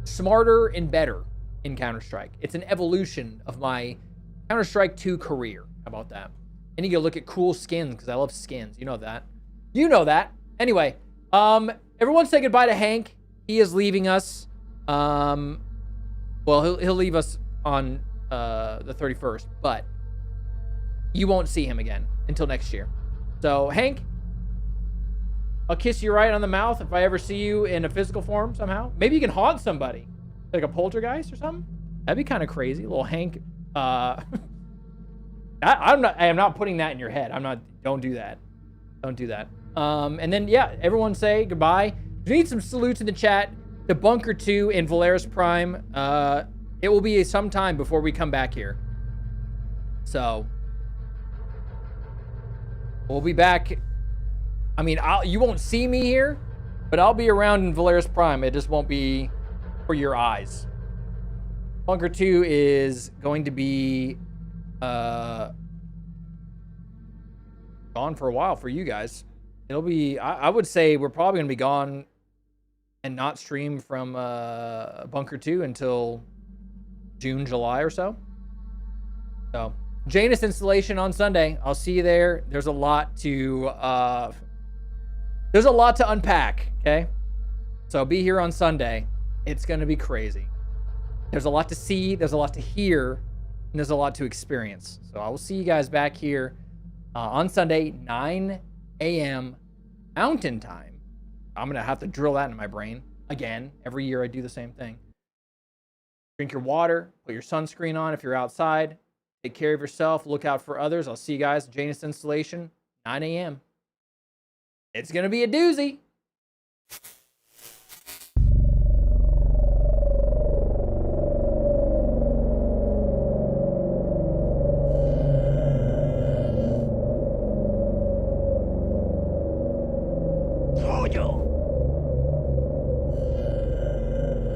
smarter and better in Counter-Strike. It's an evolution of my Counter-Strike 2 career. How about that? And you can look at cool skins because I love skins. You know that. You know that. Anyway, everyone say goodbye to Hank. He is leaving us. Well, he'll leave us on the 31st, but you won't see him again until next year. So, Hank, I'll kiss you right on the mouth if I ever see you in a physical form somehow. Maybe you can haunt somebody, like a poltergeist or something. That'd be kind of crazy. Little Hank. I am not putting that in your head. Don't do that. Don't do that. And then, yeah, everyone say goodbye. We need some salutes in the chat to Bunker 2 and Valaris Prime. It will be some time before we come back here. So, we'll be back. I mean, you won't see me here, but I'll be around in Valaris Prime. It just won't be for your eyes. Bunker 2 is going to be gone for a while for you guys. It'll be, I would say we're probably going to be gone and not stream from Bunker 2 until June, July or so. So, Janus installation on Sunday. I'll see you there. There's a lot to unpack, okay? So be here on Sunday. It's going to be crazy. There's a lot to see, there's a lot to hear, and there's a lot to experience. So I will see you guys back here on Sunday, 9 a.m. Mountain Time. I'm going to have to drill that into my brain again. Every year I do the same thing. Drink your water, put your sunscreen on if you're outside. Take care of yourself. Look out for others. I'll see you guys at Janus installation, 9 a.m. It's going to be a doozy.